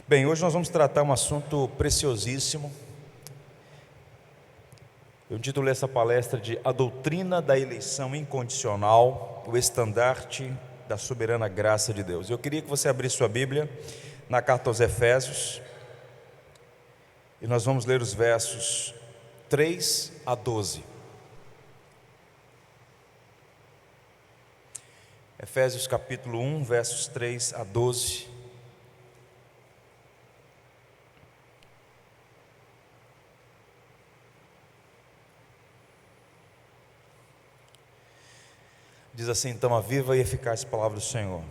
Bem, hoje nós vamos tratar um assunto preciosíssimo. Eu intitulei essa palestra de A Doutrina da Eleição Incondicional, o estandarte da soberana graça de Deus. Eu queria que você abrisse sua Bíblia na carta aos Efésios, e nós vamos ler os versos 3 a 12. Efésios capítulo 1, versos 3 a 12. Diz assim então a viva e eficaz palavra do Senhor.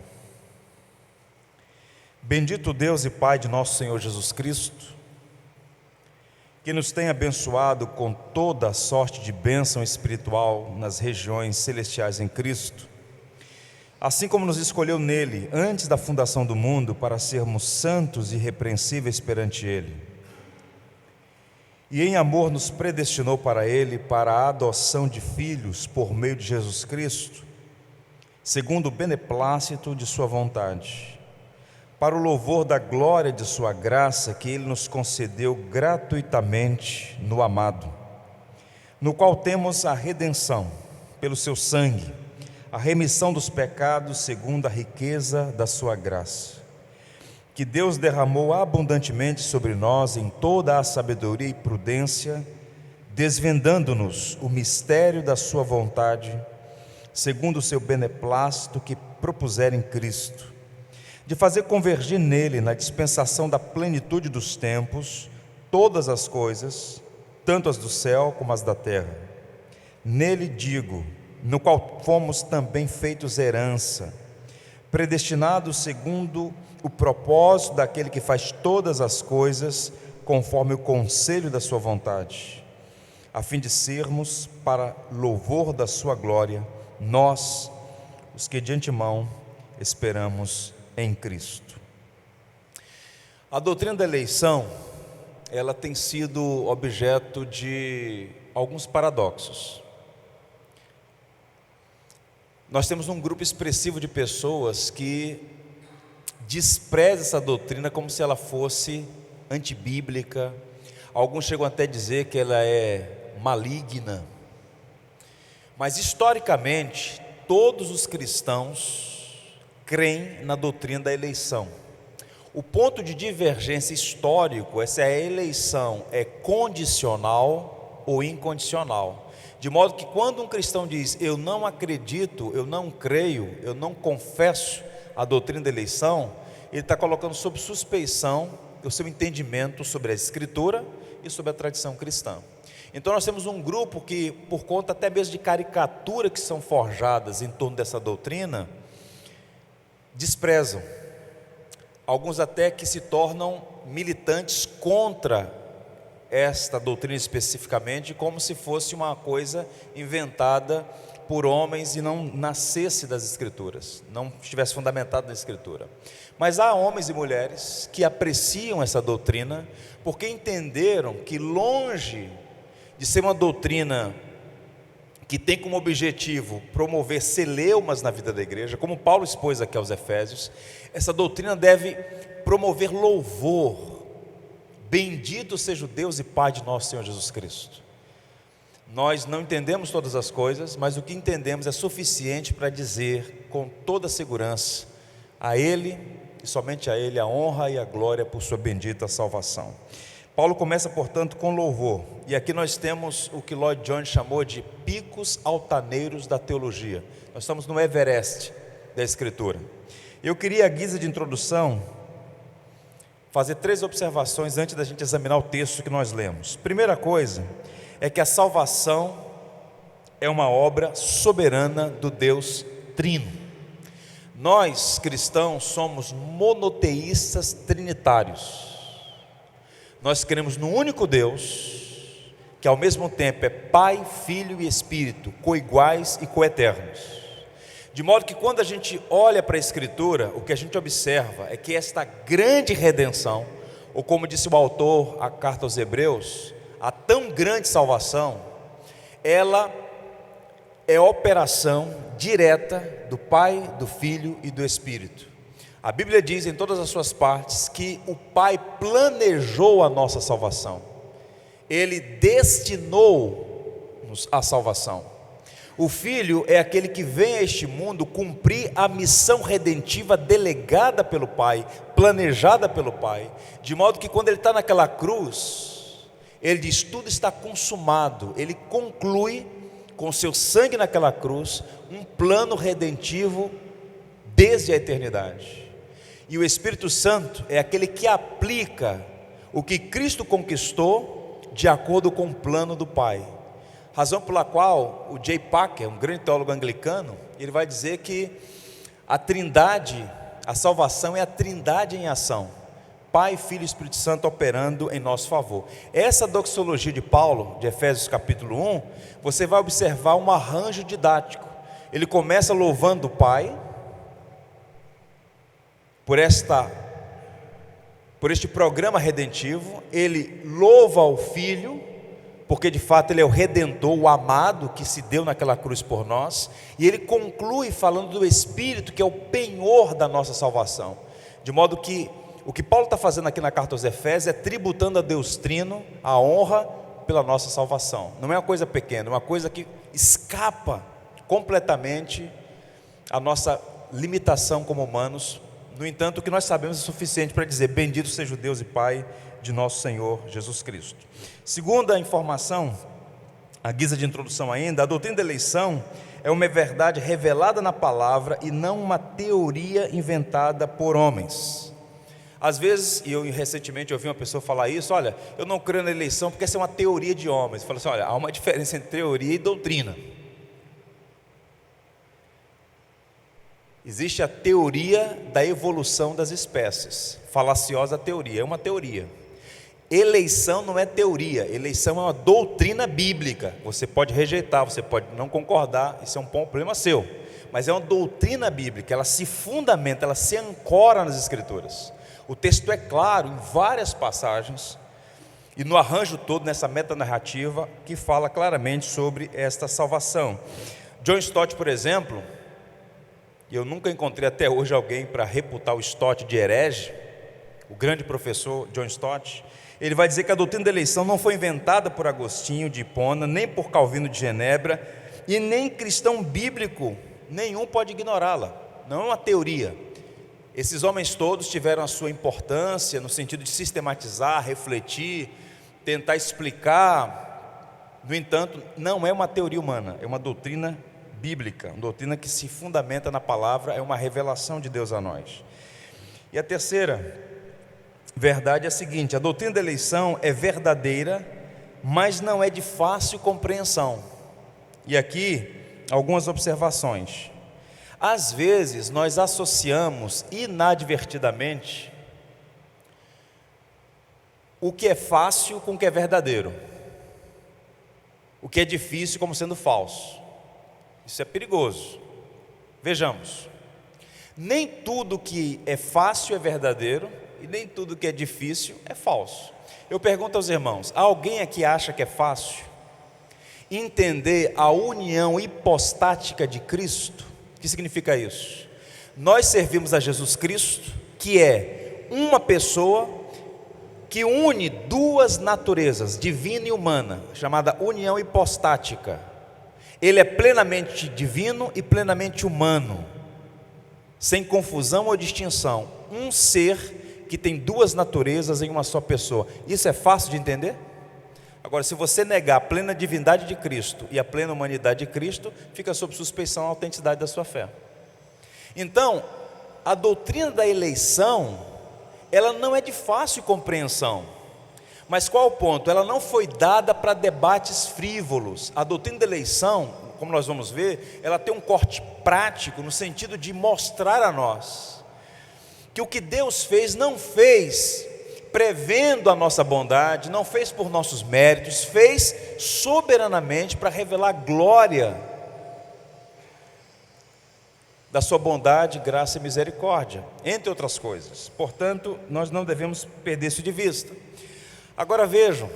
Bendito Deus e Pai de nosso Senhor Jesus Cristo, que nos tem abençoado com toda a sorte de bênção espiritual nas regiões celestiais em Cristo, assim como nos escolheu nele antes da fundação do mundo para sermos santos e irrepreensíveis perante ele, e em amor nos predestinou para ele, para a adoção de filhos por meio de Jesus Cristo, segundo o beneplácito de sua vontade, para o louvor da glória de sua graça que ele nos concedeu gratuitamente no amado, no qual temos a redenção pelo seu sangue, a remissão dos pecados segundo a riqueza da sua graça, que Deus derramou abundantemente sobre nós em toda a sabedoria e prudência, desvendando-nos o mistério da sua vontade, segundo o seu beneplácito que propusera em Cristo, de fazer convergir nele, na dispensação da plenitude dos tempos, todas as coisas, tanto as do céu como as da terra. Nele digo, no qual fomos também feitos herança, predestinados segundo o propósito daquele que faz todas as coisas, conforme o conselho da sua vontade, a fim de sermos, para louvor da sua glória, nós, os que de antemão esperamos em Cristo. A doutrina da eleição, ela tem sido objeto de alguns paradoxos. Nós temos um grupo expressivo de pessoas que despreza essa doutrina como se ela fosse antibíblica. Alguns chegam até a dizer que ela é maligna. Mas historicamente, todos os cristãos creem na doutrina da eleição. O ponto de divergência histórico é se a eleição é condicional ou incondicional. De modo que quando um cristão diz, eu não acredito, eu não creio, eu não confesso a doutrina da eleição, ele está colocando sob suspeição o seu entendimento sobre a Escritura e sobre a tradição cristã. Então nós temos um grupo que, por conta até mesmo de caricatura que são forjadas em torno dessa doutrina, desprezam. Alguns até que se tornam militantes contra esta doutrina especificamente, como se fosse uma coisa inventada por homens e não nascesse das Escrituras, não estivesse fundamentado na Escritura. Mas há homens e mulheres que apreciam essa doutrina, porque entenderam que, longe de ser uma doutrina que tem como objetivo promover celeumas na vida da igreja, como Paulo expôs aqui aos Efésios, essa doutrina deve promover louvor. Bendito seja o Deus e Pai de nosso Senhor Jesus Cristo. Nós não entendemos todas as coisas, mas o que entendemos é suficiente para dizer com toda segurança a Ele, e somente a Ele, a honra e a glória por sua bendita salvação. Paulo começa, portanto, com louvor, e aqui nós temos o que Lloyd Jones chamou de picos altaneiros da teologia. Nós estamos no Everest da Escritura. Eu queria, à guisa de introdução, fazer 3 observações antes da gente examinar o texto que nós lemos. Primeira coisa é que a salvação é uma obra soberana do Deus Trino. Nós, cristãos, somos monoteístas trinitários. Nós cremos no único Deus, que ao mesmo tempo é Pai, Filho e Espírito, coiguais e coeternos. De modo que quando a gente olha para a Escritura, o que a gente observa é que esta grande redenção, ou como disse o autor à carta aos Hebreus, a tão grande salvação, ela é operação direta do Pai, do Filho e do Espírito. A Bíblia diz em todas as suas partes que o Pai planejou a nossa salvação. Ele destinou-nos à salvação. O Filho é aquele que vem a este mundo cumprir a missão redentiva delegada pelo Pai, planejada pelo Pai, de modo que quando ele está naquela cruz, ele diz: tudo está consumado. Ele conclui com seu sangue naquela cruz um plano redentivo desde a eternidade. E o Espírito Santo é aquele que aplica o que Cristo conquistou de acordo com o plano do Pai. Razão pela qual o J. Packer, um grande teólogo anglicano, ele vai dizer que a trindade, a salvação é a trindade em ação: Pai, Filho e Espírito Santo operando em nosso favor. Essa doxologia de Paulo, de Efésios capítulo 1, você vai observar um arranjo didático. Ele começa louvando o Pai por este programa redentivo. Ele louva o Filho, porque de fato ele é o Redentor, o amado que se deu naquela cruz por nós. E ele conclui falando do Espírito, que é o penhor da nossa salvação. De modo que o que Paulo está fazendo aqui na carta aos Efésios é tributando a Deus Trino a honra pela nossa salvação. Não é uma coisa pequena, é uma coisa que escapa completamente a nossa limitação como humanos. No entanto, o que nós sabemos é suficiente para dizer: bendito seja o Deus e Pai de nosso Senhor Jesus Cristo. Segunda informação, a guisa de introdução ainda: a doutrina da eleição é uma verdade revelada na palavra e não uma teoria inventada por homens. Às vezes, e eu recentemente ouvi uma pessoa falar isso: olha, eu não creio na eleição porque essa é uma teoria de homens. Eu falo assim: olha, há uma diferença entre teoria e doutrina. Existe a teoria da evolução das espécies, falaciosa teoria, é uma teoria. Eleição não é teoria, eleição é uma doutrina bíblica. Você pode rejeitar, você pode não concordar, isso é um problema seu, mas é uma doutrina bíblica, ela se fundamenta, ela se ancora nas Escrituras. O texto é claro em várias passagens, e no arranjo todo, nessa metanarrativa, que fala claramente sobre esta salvação. John Stott, por exemplo, e eu nunca encontrei até hoje alguém para reputar o Stott de herege, o grande professor John Stott, ele vai dizer que a doutrina da eleição não foi inventada por Agostinho de Hipona, nem por Calvino de Genebra, e nem cristão bíblico nenhum pode ignorá-la. Não é uma teoria. Esses homens todos tiveram a sua importância no sentido de sistematizar, refletir, tentar explicar. No entanto, não é uma teoria humana, é uma doutrina bíblica, uma doutrina que se fundamenta na palavra, é uma revelação de Deus a nós. E a terceira verdade é a seguinte: a doutrina da eleição é verdadeira, mas não é de fácil compreensão. E aqui, algumas observações. Às vezes, nós associamos inadvertidamente o que é fácil com o que é verdadeiro, o que é difícil como sendo falso. Isso é perigoso. Vejamos, nem tudo que é fácil é verdadeiro, e nem tudo que é difícil é falso. Eu pergunto aos irmãos: há alguém aqui acha que é fácil entender a união hipostática de Cristo? O que significa isso? Nós servimos a Jesus Cristo, que é uma pessoa que une duas naturezas, divina e humana, chamada união hipostática. Ele é plenamente divino e plenamente humano, sem confusão ou distinção. Um ser que tem duas naturezas em uma só pessoa. Isso é fácil de entender? Agora, se você negar a plena divindade de Cristo e a plena humanidade de Cristo, fica sob suspeição a autenticidade da sua fé. Então, a doutrina da eleição, ela não é de fácil compreensão. Mas qual o ponto? Ela não foi dada para debates frívolos. A doutrina da eleição, como nós vamos ver, ela tem um corte prático no sentido de mostrar a nós que o que Deus fez, não fez prevendo a nossa bondade, não fez por nossos méritos, fez soberanamente para revelar a glória da sua bondade, graça e misericórdia, entre outras coisas. Portanto, nós não devemos perder isso de vista. Agora vejam,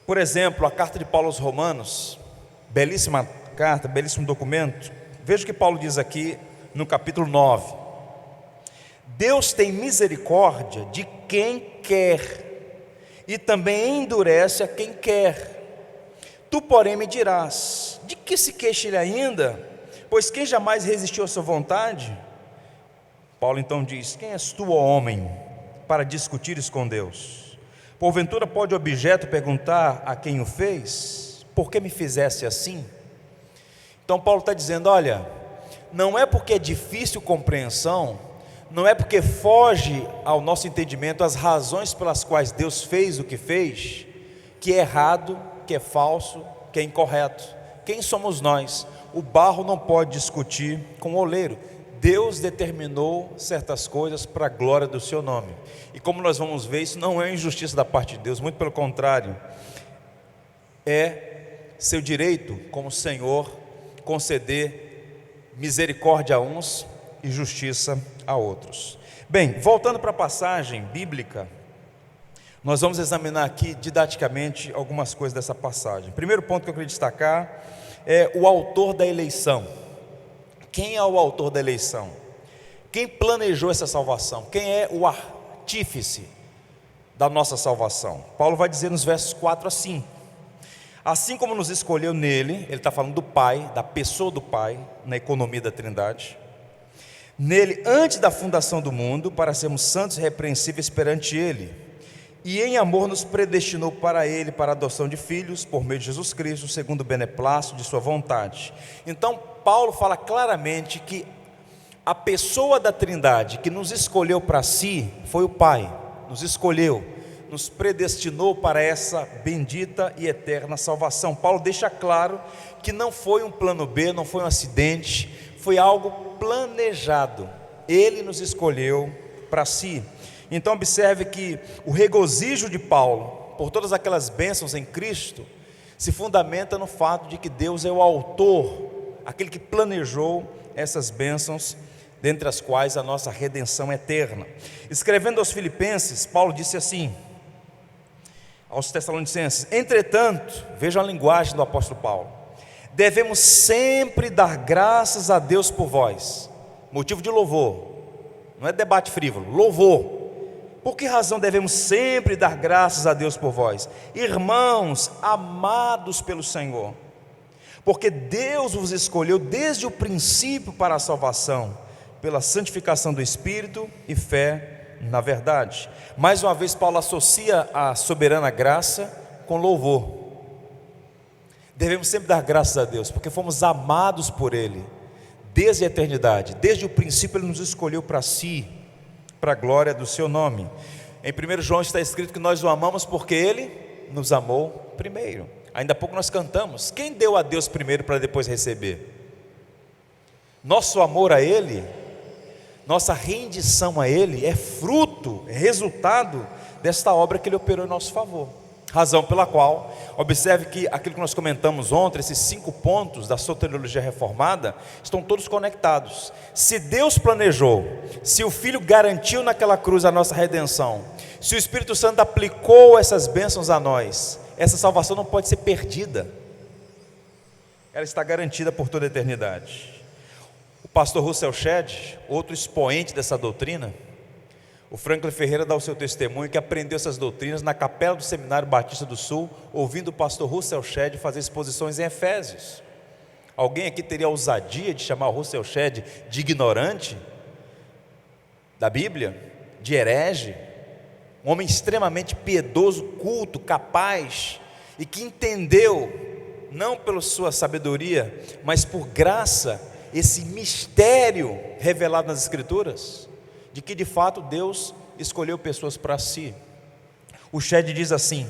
por exemplo, a carta de Paulo aos Romanos, belíssima carta, belíssimo documento. Veja o que Paulo diz aqui no capítulo 9. Deus tem misericórdia de quem quer, e também endurece a quem quer. Tu, porém, me dirás: de que se queixa ele ainda? Pois quem jamais resistiu à sua vontade? Paulo então diz: quem és tu, ó homem, para discutires com Deus? Porventura pode o objeto perguntar a quem o fez: por que me fizeste assim? Então Paulo está dizendo: olha, não é porque é difícil compreensão, não é porque foge ao nosso entendimento as razões pelas quais Deus fez o que fez, que é errado, que é falso, que é incorreto. Quem somos nós? O barro não pode discutir com o oleiro. Deus determinou certas coisas para a glória do seu nome, e como nós vamos ver, isso não é injustiça da parte de Deus, muito pelo contrário, é seu direito como Senhor conceder misericórdia a uns e justiça a outros. Bem, voltando para a passagem bíblica, nós vamos examinar aqui didaticamente algumas coisas dessa passagem. Primeiro ponto que eu queria destacar é o autor da eleição. Quem é o autor da eleição? Quem planejou essa salvação? Quem é o artífice da nossa salvação? Paulo vai dizer nos versos 4 a 5: assim como nos escolheu nele, ele está falando do Pai, da pessoa do Pai, na economia da Trindade, nele antes da fundação do mundo, para sermos santos e irrepreensíveis perante ele, e em amor nos predestinou para ele, para a adoção de filhos, por meio de Jesus Cristo, segundo o beneplácito de sua vontade. Então Paulo fala claramente que a pessoa da Trindade que nos escolheu para si foi o Pai, nos escolheu, nos predestinou para essa bendita e eterna salvação. Paulo deixa claro que não foi um plano B, não foi um acidente, foi algo planejado. Ele nos escolheu para si. Então observe que o regozijo de Paulo por todas aquelas bênçãos em Cristo se fundamenta no fato de que Deus é o autor, aquele que planejou essas bênçãos, dentre as quais a nossa redenção eterna. Escrevendo aos Filipenses, Paulo disse assim aos Tessalonicenses: entretanto, vejam a linguagem do apóstolo Paulo, devemos sempre dar graças a Deus por vós, motivo de louvor, não é debate frívolo, louvor. Por que razão devemos sempre dar graças a Deus por vós? Irmãos amados pelo Senhor, porque Deus vos escolheu desde o princípio para a salvação, pela santificação do Espírito e fé na verdade. Mais uma vez Paulo associa a soberana graça com louvor. Devemos sempre dar graças a Deus, porque fomos amados por Ele, desde a eternidade, desde o princípio Ele nos escolheu para si, para a glória do seu nome. Em 1 João está escrito que nós o amamos porque Ele nos amou primeiro. Ainda há pouco nós cantamos: quem deu a Deus primeiro para depois receber? Nosso amor a Ele, nossa rendição a Ele é fruto, é resultado desta obra que Ele operou em nosso favor. Razão pela qual, observe que aquilo que nós comentamos ontem, esses 5 pontos da soteriologia reformada, estão todos conectados. Se Deus planejou, se o Filho garantiu naquela cruz a nossa redenção, se o Espírito Santo aplicou essas bênçãos a nós, essa salvação não pode ser perdida, ela está garantida por toda a eternidade. O pastor Russell Shedd, outro expoente dessa doutrina, o Franklin Ferreira dá o seu testemunho que aprendeu essas doutrinas na capela do Seminário Batista do Sul, ouvindo o pastor Russell Shedd fazer exposições em Efésios. Alguém aqui teria a ousadia de chamar o Russell Shedd de ignorante da Bíblia, de herege? Um homem extremamente piedoso, culto, capaz, e que entendeu, não pela sua sabedoria, mas por graça, esse mistério revelado nas Escrituras, de que de fato Deus escolheu pessoas para si. O Shedd diz assim: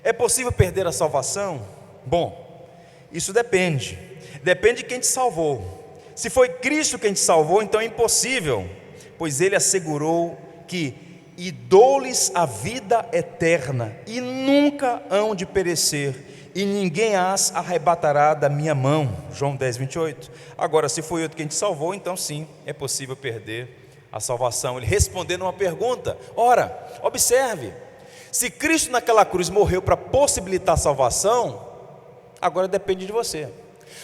é possível perder a salvação? Bom, isso depende de quem te salvou. Se foi Cristo quem te salvou, então é impossível, pois Ele assegurou que e dou-lhes a vida eterna, e nunca hão de perecer, e ninguém as arrebatará da minha mão. João 10, 28. Agora, se foi outro quem te salvou, então sim, é possível perder a salvação. Ele respondendo uma pergunta: ora, observe, se Cristo naquela cruz morreu para possibilitar a salvação, agora depende de você.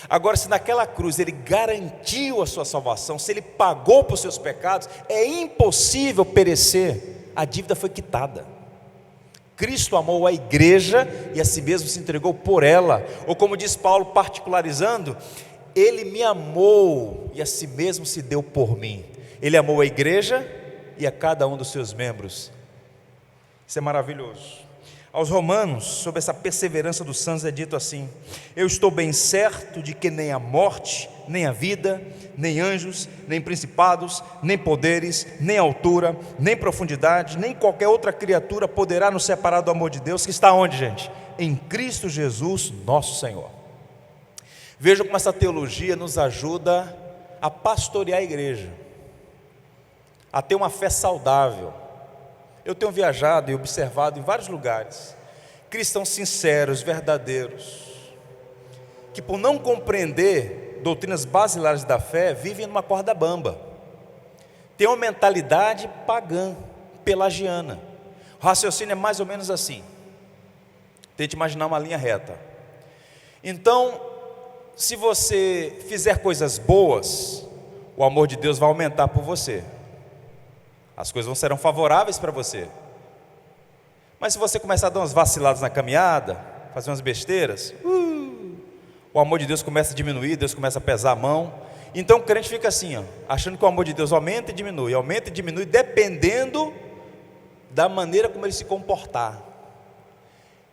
Agora, se naquela cruz Ele garantiu a sua salvação, se Ele pagou por seus pecados, é impossível perecer. A dívida foi quitada. Cristo amou a igreja e a si mesmo se entregou por ela. Ou como diz Paulo, particularizando, Ele me amou e a si mesmo se deu por mim. Ele amou a igreja e a cada um dos seus membros. Isso é maravilhoso. Aos Romanos, sobre essa perseverança dos santos, é dito assim: eu estou bem certo de que nem a morte, nem a vida, nem anjos, nem principados, nem poderes, nem altura, nem profundidade, nem qualquer outra criatura poderá nos separar do amor de Deus, que está onde, gente? Em Cristo Jesus, nosso Senhor. Veja como essa teologia nos ajuda a pastorear a igreja, a ter uma fé saudável. Eu tenho viajado e observado em vários lugares cristãos sinceros, verdadeiros, que por não compreender doutrinas basilares da fé, vivem numa corda bamba, tem uma mentalidade pagã, pelagiana. O raciocínio é mais ou menos assim, tente imaginar uma linha reta. Então, se você fizer coisas boas, o amor de Deus vai aumentar por você, as coisas serão favoráveis para você. Mas se você começar a dar umas vaciladas na caminhada, fazer umas besteiras, o amor de Deus começa a diminuir, Deus começa a pesar a mão. Então o crente fica assim, achando que o amor de Deus aumenta e diminui, dependendo da maneira como ele se comportar.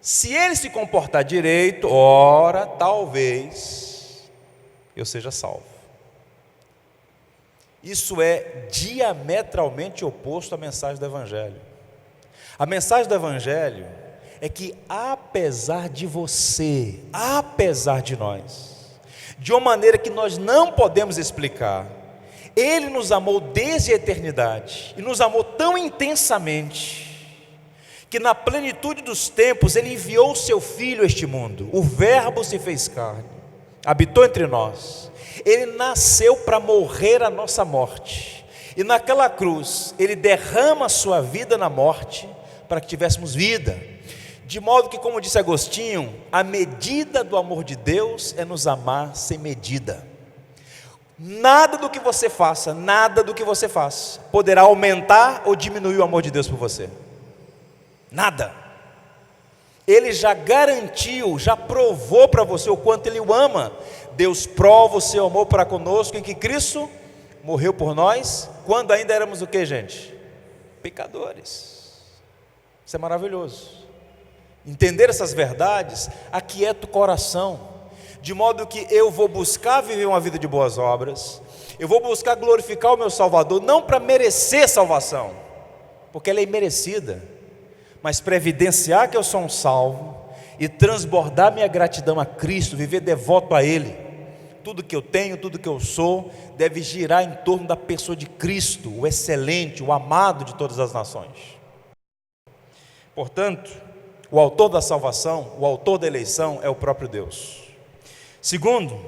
Se ele se comportar direito, ora, talvez eu seja salvo. Isso é diametralmente oposto à mensagem do Evangelho. A mensagem do Evangelho é que, apesar de você, apesar de nós, de uma maneira que nós não podemos explicar, Ele nos amou desde a eternidade, e nos amou tão intensamente, que na plenitude dos tempos Ele enviou o Seu Filho a este mundo. O Verbo se fez carne, habitou entre nós. Ele nasceu para morrer a nossa morte, e naquela cruz Ele derrama a sua vida na morte, para que tivéssemos vida, de modo que, como disse Agostinho, a medida do amor de Deus é nos amar sem medida. Nada do que você faça, poderá aumentar ou diminuir o amor de Deus por você. Nada. Ele já garantiu, já provou para você o quanto Ele o ama. Deus prova o seu amor para conosco em que Cristo morreu por nós, quando ainda éramos o que, gente? Pecadores. Isso é maravilhoso. Entender essas verdades aquieta o coração, de modo que eu vou buscar viver uma vida de boas obras, eu vou buscar glorificar o meu Salvador, não para merecer salvação, porque ela é imerecida, mas para evidenciar que eu sou um salvo e transbordar minha gratidão a Cristo, viver devoto a Ele. Tudo que eu tenho, tudo que eu sou, deve girar em torno da pessoa de Cristo, o excelente, o amado de todas as nações. Portanto, o autor da salvação, o autor da eleição é o próprio Deus. Segundo,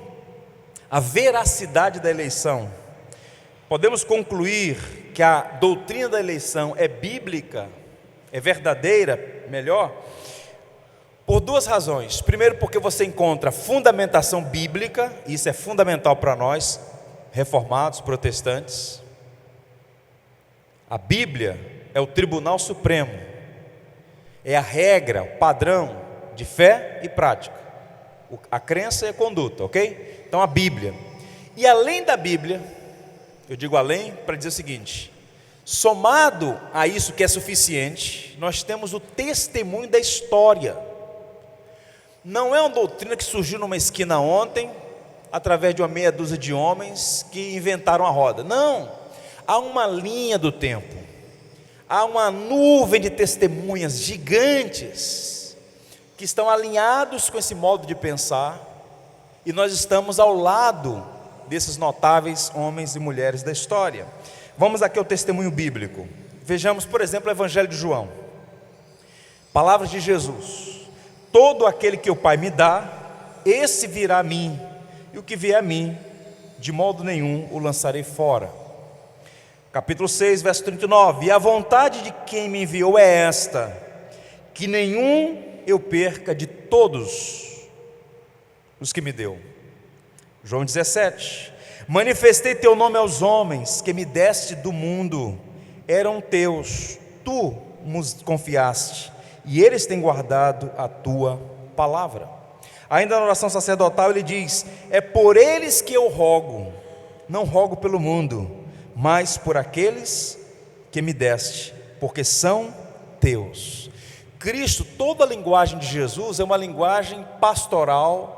a veracidade da eleição. Podemos concluir que a doutrina da eleição é bíblica, é verdadeira, melhor, por duas razões. Primeiro, porque você encontra fundamentação bíblica, e isso é fundamental para nós, reformados, protestantes. A Bíblia é o tribunal supremo, é a regra, o padrão de fé e prática, a crença e a conduta, ok? Então a Bíblia. E além da Bíblia, eu digo além para dizer o seguinte: somado a isso que é suficiente, nós temos o testemunho da história. Não é uma doutrina que surgiu numa esquina ontem, através de uma meia dúzia de homens que inventaram a roda. Não, há uma linha do tempo, há uma nuvem de testemunhas gigantes, que estão alinhados com esse modo de pensar, e nós estamos ao lado desses notáveis homens e mulheres da história. Vamos aqui ao testemunho bíblico. Vejamos, por exemplo, o Evangelho de João. Palavras de Jesus: todo aquele que o Pai me dá, esse virá a mim, e o que vier a mim, de modo nenhum o lançarei fora. Capítulo 6, verso 39: e a vontade de quem me enviou é esta, que nenhum eu perca de todos os que me deu, João 17: manifestei teu nome aos homens que me deste do mundo, eram teus, tu nos confiaste, e eles têm guardado a tua palavra. Ainda na oração sacerdotal ele diz: é por eles que eu rogo, não rogo pelo mundo, mas por aqueles que me deste, porque são teus. Cristo, toda a linguagem de Jesus é uma linguagem pastoral,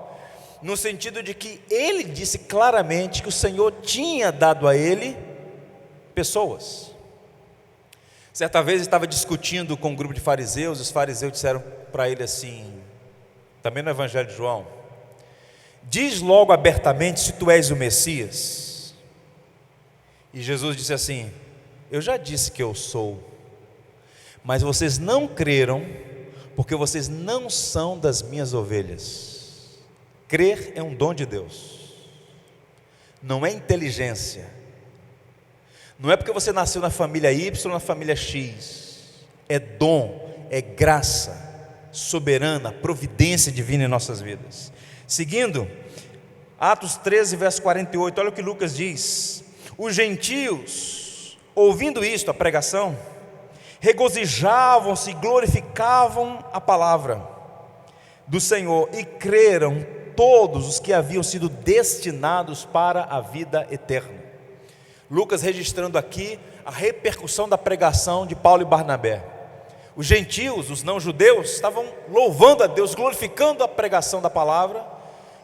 no sentido de que ele disse claramente que o Senhor tinha dado a ele pessoas. Certa vez estava discutindo com um grupo de fariseus, e os fariseus disseram para ele assim, também no Evangelho de João: diz logo abertamente se tu és o Messias. E Jesus disse assim: eu já disse que eu sou, mas vocês não creram, porque vocês não são das minhas ovelhas. Crer é um dom de Deus, não é inteligência, não é porque você nasceu na família Y ou na família X, é dom, é graça soberana, providência divina em nossas vidas. Seguindo, Atos 13, verso 48, olha o que Lucas diz: os gentios, ouvindo isto, a pregação, regozijavam-se e glorificavam a palavra do Senhor, e creram todos os que haviam sido destinados para a vida eterna. Lucas registrando aqui a repercussão da pregação de Paulo e Barnabé. Os gentios, os não-judeus, estavam louvando a Deus, glorificando a pregação da palavra,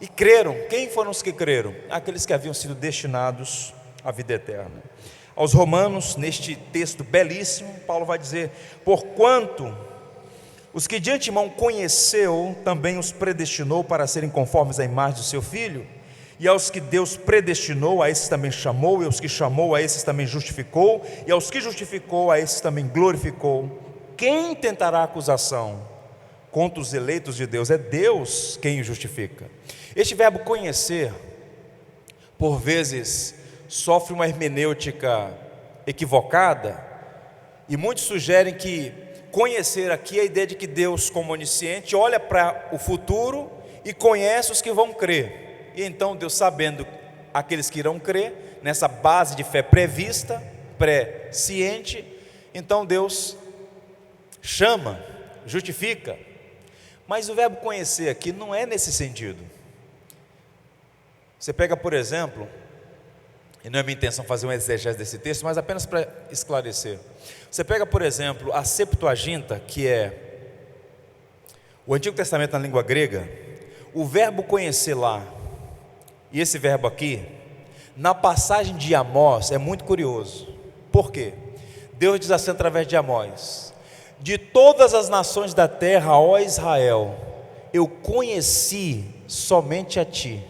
e creram. Quem foram os que creram? Aqueles que haviam sido destinados à vida eterna. Aos Romanos, neste texto belíssimo, Paulo vai dizer: porquanto os que de antemão conheceu, também os predestinou para serem conformes à imagem do seu Filho, e aos que Deus predestinou, a esses também chamou, e aos que chamou, a esses também justificou, e aos que justificou, a esses também glorificou. Quem tentará acusação contra os eleitos de Deus? É Deus quem os justifica. Este verbo conhecer, por vezes, sofre uma hermenêutica equivocada, e muitos sugerem que conhecer aqui é a ideia de que Deus, como onisciente, olha para o futuro e conhece os que vão crer, e então Deus, sabendo aqueles que irão crer, nessa base de fé prevista, pré-ciente, então Deus chama, justifica. Mas o verbo conhecer aqui não é nesse sentido. Você pega, por exemplo, e não é minha intenção fazer um exegese desse texto, mas apenas para esclarecer. Você pega, por exemplo, a Septuaginta, que é o Antigo Testamento na língua grega. O verbo conhecer lá, e esse verbo aqui, na passagem de Amós, é muito curioso. Por quê? Deus diz assim através de Amós: de todas as nações da terra, ó Israel, eu conheci somente a ti.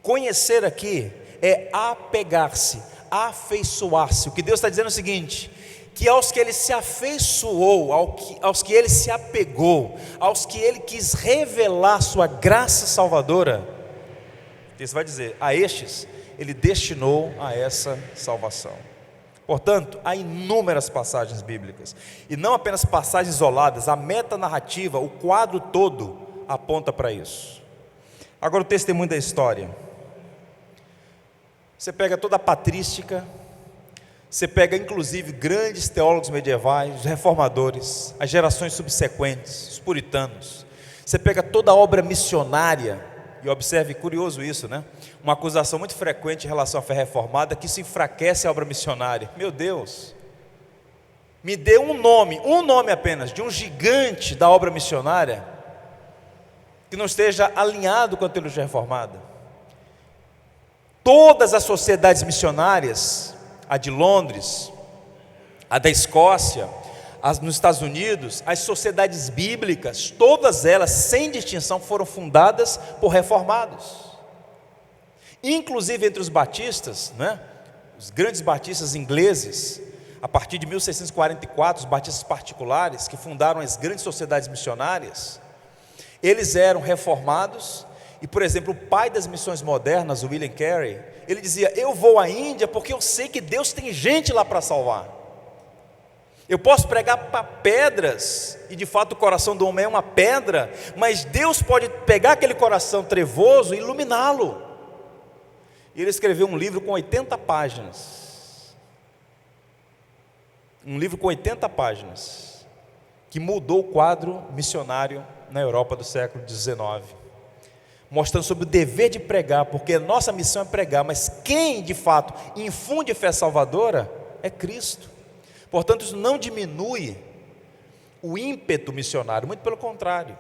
Conhecer aqui é apegar-se, afeiçoar-se. O que Deus está dizendo é o seguinte: que aos que Ele se afeiçoou, aos que Ele se apegou, aos que Ele quis revelar sua graça salvadora, Deus vai dizer, a estes Ele destinou a essa salvação. Portanto, há inúmeras passagens bíblicas, e não apenas passagens isoladas, a metanarrativa, o quadro todo aponta para isso. Agora o testemunho da história. Você pega toda a patrística, você pega inclusive grandes teólogos medievais, os reformadores, as gerações subsequentes, os puritanos. Você pega toda a obra missionária, e observe, curioso isso, né? Uma acusação muito frequente em relação à fé reformada, que isso enfraquece a obra missionária. Meu Deus, me dê um nome apenas, de um gigante da obra missionária, que não esteja alinhado com a teologia reformada. Todas as sociedades missionárias, a de Londres, a da Escócia, nos Estados Unidos, as sociedades bíblicas, todas elas, sem distinção, foram fundadas por reformados. Inclusive entre os batistas, né? Os grandes batistas ingleses, a partir de 1644, os batistas particulares, que fundaram as grandes sociedades missionárias, eles eram reformados. E, por exemplo, o pai das missões modernas, o William Carey, ele dizia: eu vou à Índia porque eu sei que Deus tem gente lá para salvar. Eu posso pregar para pedras, e de fato o coração do homem é uma pedra, mas Deus pode pegar aquele coração trevoso e iluminá-lo. E ele escreveu um livro com 80 páginas. Um livro com 80 páginas, que mudou o quadro missionário na Europa do século XIX, mostrando sobre o dever de pregar, porque a nossa missão é pregar, mas quem de fato infunde fé salvadora é Cristo. Portanto, isso não diminui o ímpeto missionário, muito pelo contrário.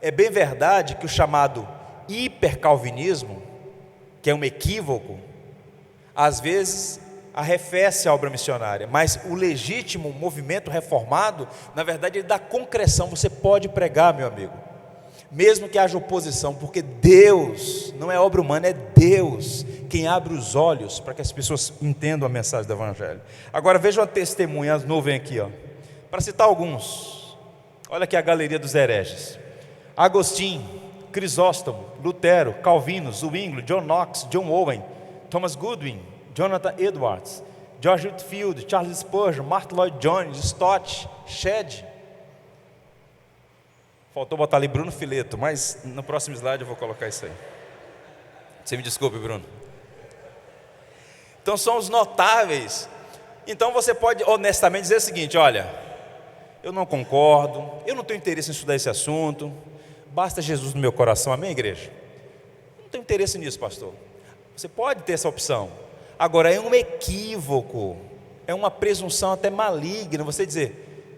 É bem verdade que o chamado hipercalvinismo, que é um equívoco, às vezes arrefece a obra missionária, mas o legítimo movimento reformado, na verdade, ele dá concreção. Você pode pregar, meu amigo, mesmo que haja oposição, porque Deus, não é obra humana, é Deus quem abre os olhos para que as pessoas entendam a mensagem do Evangelho. Agora veja uma testemunha, as nuvens aqui, para citar alguns. Olha aqui a galeria dos hereges: Agostinho, Crisóstomo, Lutero, Calvino, Zwingli, John Knox, John Owen, Thomas Goodwin, Jonathan Edwards, George Whitefield, Charles Spurgeon, Martin Lloyd Jones, Stott, Shedd. Faltou botar ali Bruno Fileto, mas no próximo slide eu vou colocar isso aí. Você me desculpe, Bruno. Então são os notáveis. Então você pode honestamente dizer o seguinte: olha, eu não concordo, eu não tenho interesse em estudar esse assunto, basta Jesus no meu coração, amém, igreja? Não tenho interesse nisso, pastor. Você pode ter essa opção. Agora, é um equívoco, é uma presunção até maligna você dizer: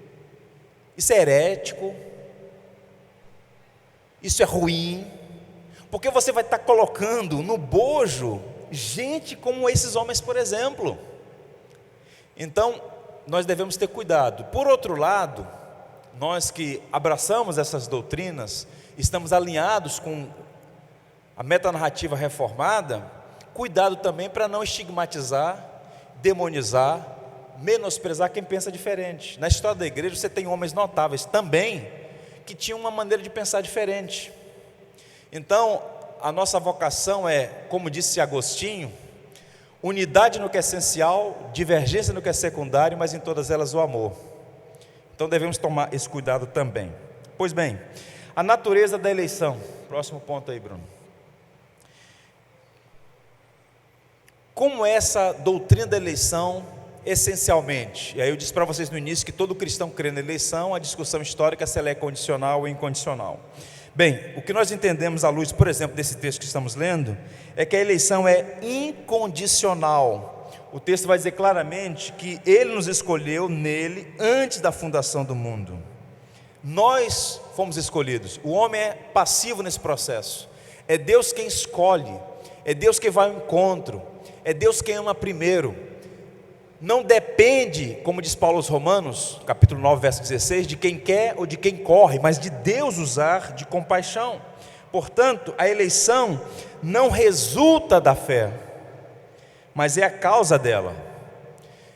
isso é herético, isso é ruim, porque você vai estar colocando no bojo gente como esses homens, por exemplo. Então, nós devemos ter cuidado. Por outro lado, nós que abraçamos essas doutrinas, estamos alinhados com a metanarrativa reformada, cuidado também para não estigmatizar, demonizar, menosprezar quem pensa diferente. Na história da igreja você tem homens notáveis também, que tinham uma maneira de pensar diferente. Então, a nossa vocação é, como disse Agostinho, unidade no que é essencial, divergência no que é secundário, mas em todas elas o amor. Então devemos tomar esse cuidado também. Pois bem, a natureza da eleição. Próximo ponto aí, Bruno. Como essa doutrina da eleição, essencialmente, e aí eu disse para vocês no início que todo cristão crê na eleição, a discussão histórica se ela é condicional ou incondicional. Bem, o que nós entendemos à luz, por exemplo, desse texto que estamos lendo, é que a eleição é incondicional. O texto vai dizer claramente que Ele nos escolheu nele antes da fundação do mundo. Nós fomos escolhidos. O homem é passivo nesse processo. É Deus quem escolhe, é Deus quem vai ao encontro, é Deus quem ama primeiro. Não depende, como diz Paulo aos Romanos, capítulo 9, verso 16, de quem quer ou de quem corre, mas de Deus usar de compaixão. Portanto, a eleição não resulta da fé, mas é a causa dela.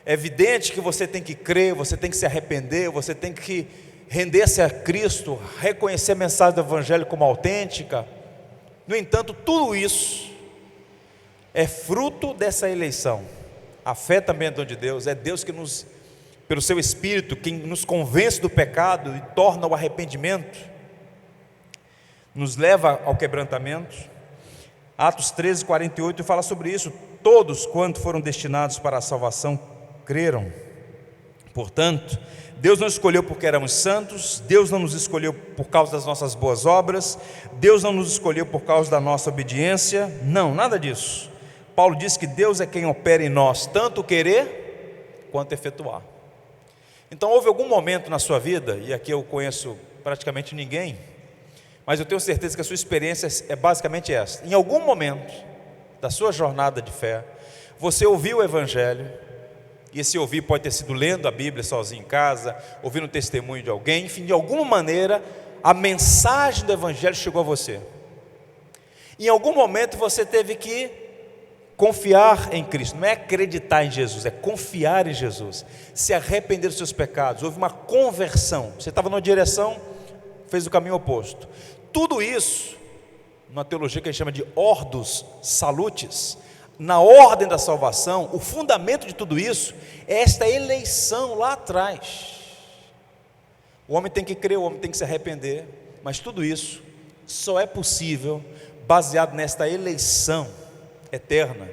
É evidente que você tem que crer, você tem que se arrepender, você tem que render-se a Cristo, reconhecer a mensagem do Evangelho como autêntica. No entanto, tudo isso é fruto dessa eleição. A fé também é dom de Deus, é Deus que nos, pelo seu Espírito, quem nos convence do pecado e torna o arrependimento, nos leva ao quebrantamento. Atos 13, 48 fala sobre isso: todos quanto foram destinados para a salvação creram. Portanto, Deus não escolheu porque éramos santos, Deus não nos escolheu por causa das nossas boas obras, Deus não nos escolheu por causa da nossa obediência, não, nada disso. Paulo diz que Deus é quem opera em nós, tanto querer quanto efetuar. Então houve algum momento na sua vida, e aqui eu conheço praticamente ninguém, mas eu tenho certeza que a sua experiência é basicamente essa: em algum momento da sua jornada de fé, você ouviu o Evangelho, e esse ouvir pode ter sido lendo a Bíblia sozinho em casa, ouvindo o testemunho de alguém, enfim, de alguma maneira a mensagem do Evangelho chegou a você. Em algum momento você teve que confiar em Cristo, não é acreditar em Jesus, é confiar em Jesus, se arrepender dos seus pecados. Houve uma conversão, você estava numa direção, fez o caminho oposto. Tudo isso, numa teologia que a gente chama de Ordos Salutis, na ordem da salvação, o fundamento de tudo isso é esta eleição lá atrás. O homem tem que crer, o homem tem que se arrepender, mas tudo isso só é possível baseado nesta eleição eterna,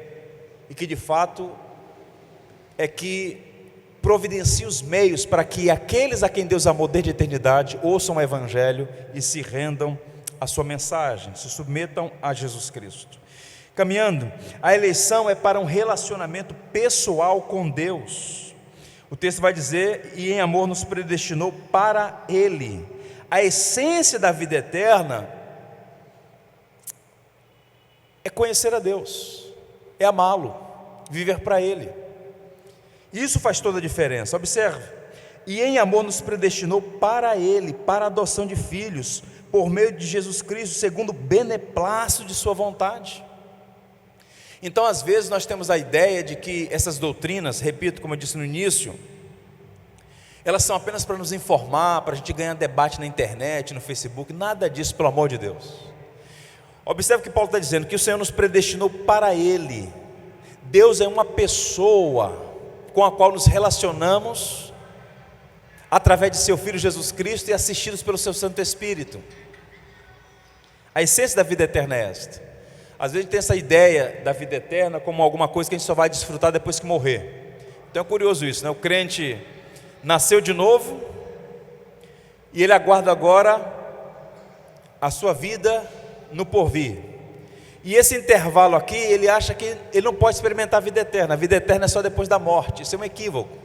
e que de fato é que providencia os meios para que aqueles a quem Deus amou desde a eternidade ouçam o Evangelho e se rendam à sua mensagem, se submetam a Jesus Cristo. Caminhando, a eleição é para um relacionamento pessoal com Deus. O texto vai dizer: e em amor nos predestinou para Ele. A essência da vida eterna é conhecer a Deus, é amá-lo, viver para Ele. Isso faz toda a diferença. Observe: e em amor nos predestinou para Ele, para a adoção de filhos, por meio de Jesus Cristo, segundo o beneplácito de sua vontade. Então, às vezes, nós temos a ideia de que essas doutrinas, repito, como eu disse no início, elas são apenas para nos informar, para a gente ganhar debate na internet, no Facebook. Nada disso, pelo amor de Deus. Observe que Paulo está dizendo que o Senhor nos predestinou para Ele. Deus é uma pessoa com a qual nos relacionamos através de seu Filho Jesus Cristo e assistidos pelo seu Santo Espírito. A essência da vida eterna é esta. Às vezes a gente tem essa ideia da vida eterna como alguma coisa que a gente só vai desfrutar depois que morrer. Então é curioso isso, né? O crente nasceu de novo e ele aguarda agora a sua vida no porvir. E esse intervalo aqui, ele acha que ele não pode experimentar a vida eterna. A vida eterna é só depois da morte. Isso é um equívoco.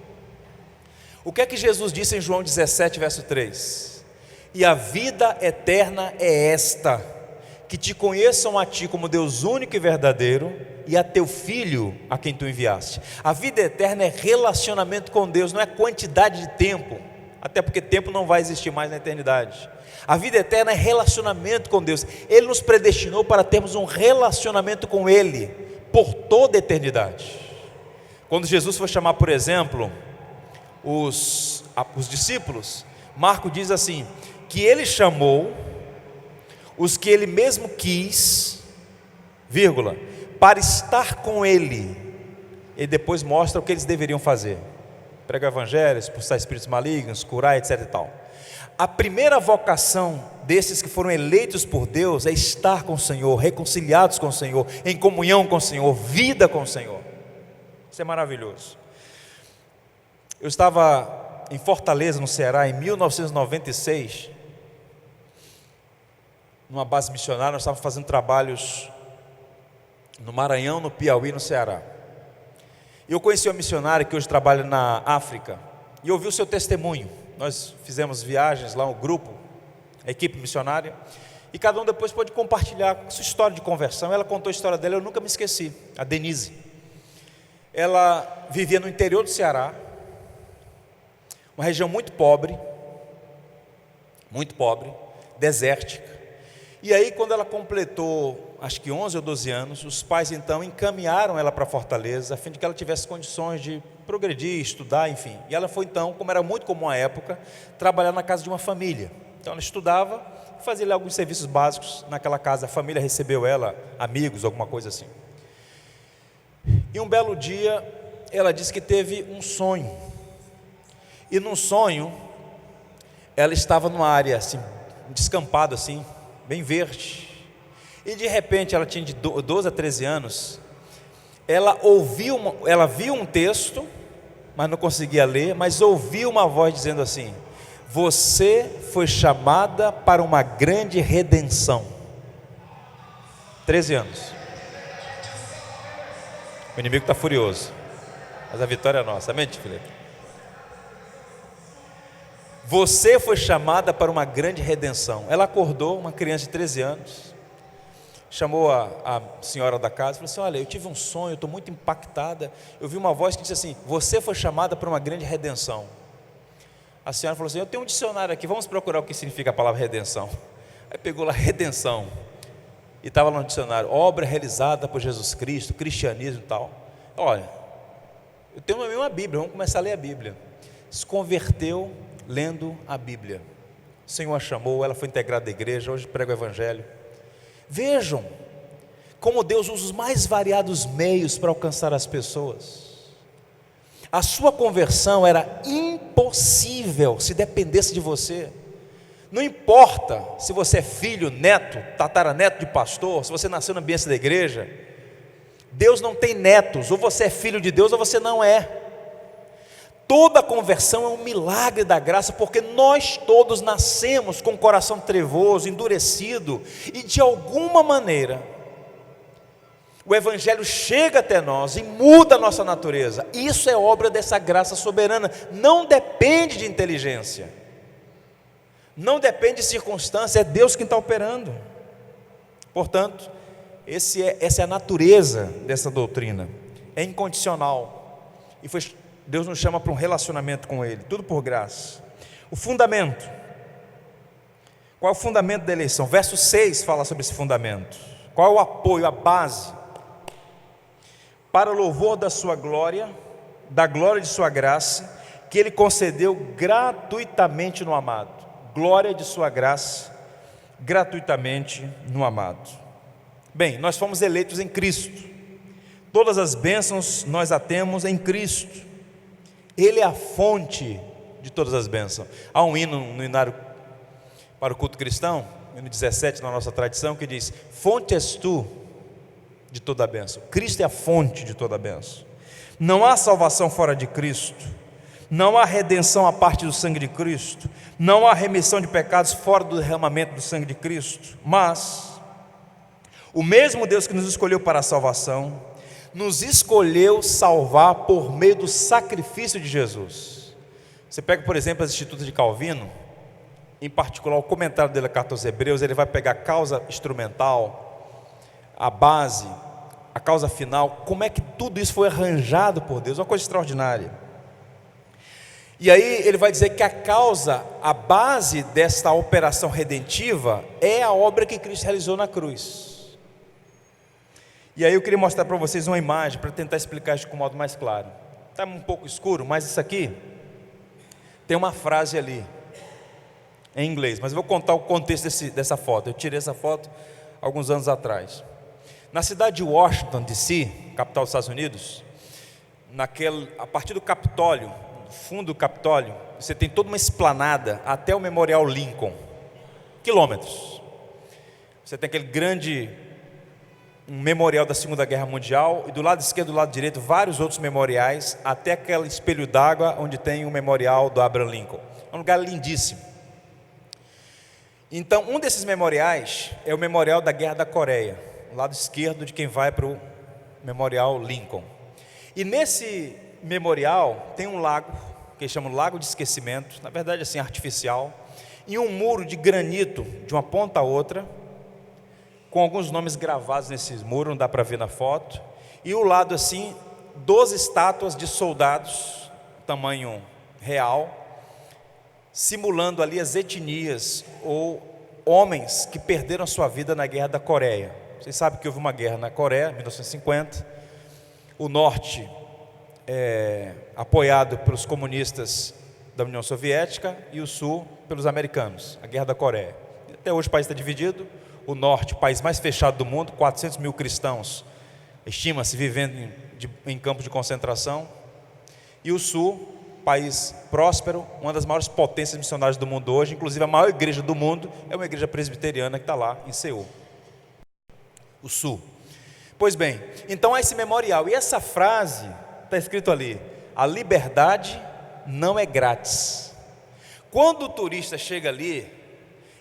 O que é que Jesus disse em João 17, verso 3? E a vida eterna é esta: que te conheçam a ti como Deus único e verdadeiro, e a teu Filho a quem tu enviaste. A vida eterna é relacionamento com Deus, não é quantidade de tempo, até porque tempo não vai existir mais na eternidade. A vida eterna é relacionamento com Deus. Ele nos predestinou para termos um relacionamento com Ele por toda a eternidade. Quando Jesus foi chamar, por exemplo, os discípulos, Marcos diz assim, que Ele chamou os que Ele mesmo quis, vírgula, para estar com Ele, e depois mostra o que eles deveriam fazer: pregar o Evangelho, expulsar espíritos malignos, curar, etc e tal. A primeira vocação desses que foram eleitos por Deus é estar com o Senhor, reconciliados com o Senhor, em comunhão com o Senhor, vida com o Senhor. Isso é maravilhoso. Eu estava em Fortaleza, no Ceará, em 1996, numa base missionária. Nós estávamos fazendo trabalhos no Maranhão, no Piauí, no Ceará. E eu conheci uma missionária que hoje trabalha na África, e ouvi o seu testemunho. Nós fizemos viagens lá, um grupo, a equipe missionária, e cada um depois pôde compartilhar sua história de conversão. Ela contou a história dela, eu nunca me esqueci. A Denise, ela vivia no interior do Ceará, uma região muito pobre, desértica. E aí, quando ela completou, acho que 11 ou 12 anos, os pais então encaminharam ela para Fortaleza, a fim de que ela tivesse condições de progredir, estudar, enfim. E ela foi então, como era muito comum à época, trabalhar na casa de uma família. Então ela estudava, fazia alguns serviços básicos naquela casa. A família recebeu ela, amigos, alguma coisa assim. E um belo dia, ela disse que teve um sonho. E num sonho, ela estava numa área assim, um descampado assim, bem verde. E de repente, ela tinha de 12 a 13 anos, ela viu um texto, mas não conseguia ler, mas ouviu uma voz dizendo assim: você foi chamada para uma grande redenção. 13 anos. O inimigo está furioso, mas a vitória é nossa. Amém, Felipe? Você foi chamada para uma grande redenção. Ela acordou, uma criança de 13 anos, chamou a senhora da casa e falou assim: olha, eu tive um sonho, eu estou muito impactada. Eu vi uma voz que disse assim: você foi chamada para uma grande redenção. A senhora falou assim: eu tenho um dicionário aqui, vamos procurar o que significa a palavra redenção. Aí pegou lá redenção, e estava lá no dicionário: obra realizada por Jesus Cristo, cristianismo e tal. Olha, eu tenho uma Bíblia, vamos começar a ler a Bíblia. Se converteu lendo a Bíblia. O Senhor a chamou, ela foi integrada à igreja, hoje prega o Evangelho. Vejam como Deus usa os mais variados meios para alcançar as pessoas. A sua conversão era impossível se dependesse de você. Não importa se você é filho, neto, tataraneto de pastor, se você nasceu no ambiente da igreja. Deus não tem netos, ou você é filho de Deus ou você não é. Toda conversão é um milagre da graça, porque nós todos nascemos com o coração trevoso, endurecido, e de alguma maneira o Evangelho chega até nós e muda a nossa natureza. Isso é obra dessa graça soberana, não depende de inteligência, não depende de circunstância, é Deus quem está operando. Portanto, essa é a natureza dessa doutrina, é incondicional, e Deus nos chama para um relacionamento com Ele, tudo por graça. O fundamento, qual é o fundamento da eleição? Verso 6 fala sobre esse fundamento. Qual é o apoio, a base? Para o louvor da sua glória, da glória de sua graça, que Ele concedeu gratuitamente no amado. Glória de sua graça, gratuitamente no amado. Bem, nós fomos eleitos em Cristo. Todas as bênçãos nós a temos em Cristo. Ele é a fonte de todas as bênçãos. Há um hino no hinário para o culto cristão, hino 17 na nossa tradição, que diz: fonte és tu de toda a bênção. Cristo é a fonte de toda a bênção. Não há salvação fora de Cristo, não há redenção à parte do sangue de Cristo, não há remissão de pecados fora do derramamento do sangue de Cristo. Mas o mesmo Deus que nos escolheu para a salvação, nos escolheu salvar por meio do sacrifício de Jesus. Você pega, por exemplo, as Institutas de Calvino, em particular o comentário dele à carta aos Hebreus, ele vai pegar a causa instrumental, a base, a causa final, como é que tudo isso foi arranjado por Deus, uma coisa extraordinária. E aí ele vai dizer que a causa, a base desta operação redentiva é a obra que Cristo realizou na cruz. E aí eu queria mostrar para vocês uma imagem, para tentar explicar isso com um modo mais claro. Está um pouco escuro, mas isso aqui tem uma frase ali, em inglês, mas eu vou contar o contexto dessa foto. Eu tirei essa foto alguns anos atrás. Na cidade de Washington, D.C., capital dos Estados Unidos, a partir do Capitólio, no fundo do Capitólio, você tem toda uma esplanada até o Memorial Lincoln, quilômetros. Você tem aquele grande memorial da Segunda Guerra Mundial, e do lado esquerdo e do lado direito vários outros memoriais, até aquele espelho d'água onde tem o memorial do Abraham Lincoln. É um lugar lindíssimo. Então, um desses memoriais é o memorial da Guerra da Coreia, do lado esquerdo de quem vai para o Memorial Lincoln. E nesse memorial tem um lago, que eles chamam Lago de Esquecimento, na verdade assim, artificial, e um muro de granito de uma ponta a outra, com alguns nomes gravados nesse muro, não dá para ver na foto, e o lado assim, 12 estátuas de soldados, tamanho real, simulando ali as etnias ou homens que perderam a sua vida na Guerra da Coreia. Vocês sabem que houve uma guerra na Coreia, em 1950, o norte apoiado pelos comunistas da União Soviética e o sul pelos americanos, a Guerra da Coreia. Até hoje o país está dividido. O norte, o país mais fechado do mundo, 400 mil cristãos, estima-se, vivendo em campos de concentração. E o sul, país próspero, uma das maiores potências missionárias do mundo hoje, inclusive a maior igreja do mundo é uma igreja presbiteriana que está lá em Seul, o sul. Pois bem, então há esse memorial, e essa frase está escrito ali: a liberdade não é grátis. Quando o turista chega ali,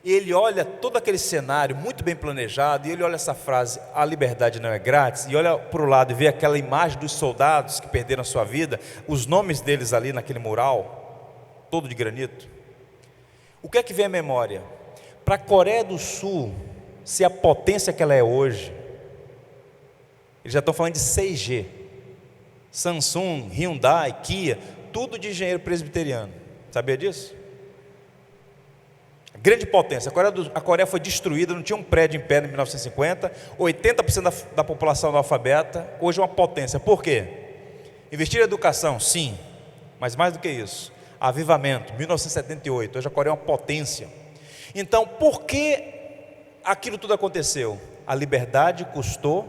ele olha todo aquele cenário muito bem planejado, e ele olha essa frase, a liberdade não é grátis, e olha para o lado e vê aquela imagem dos soldados que perderam a sua vida, os nomes deles ali naquele mural, todo de granito. O que é que vem à memória? Para a Coreia do Sul ser a potência que ela é hoje, eles já estão falando de 6G, Samsung, Hyundai, Kia, tudo de engenheiro presbiteriano, sabia disso? Grande potência. A Coreia foi destruída, não tinha um prédio em pé em 1950, 80% da população analfabeta, hoje é uma potência. Por quê? Investir em educação, sim, mas mais do que isso, avivamento, 1978, hoje a Coreia é uma potência. Então, por que aquilo tudo aconteceu? a liberdade custou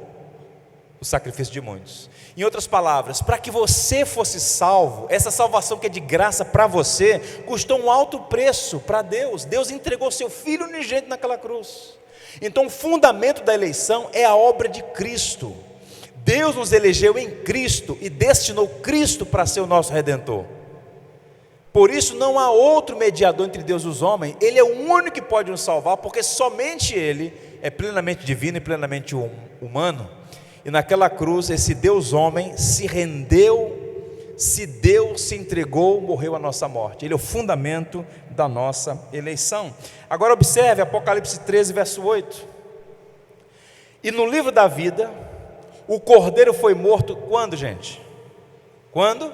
o sacrifício de muitos. Em outras palavras, para que você fosse salvo, essa salvação que é de graça para você, custou um alto preço para Deus. Deus entregou seu Filho unigênito naquela cruz. Então o fundamento da eleição é a obra de Cristo. Deus nos elegeu em Cristo e destinou Cristo para ser o nosso Redentor. Por isso não há outro mediador entre Deus e os homens. Ele é o único que pode nos salvar, porque somente Ele é plenamente divino e plenamente humano. E naquela cruz esse Deus homem se rendeu, se deu, se entregou, morreu a nossa morte. Ele é o fundamento da nossa eleição. Agora observe Apocalipse 13, verso 8. E no livro da vida, o Cordeiro foi morto quando, gente? Quando?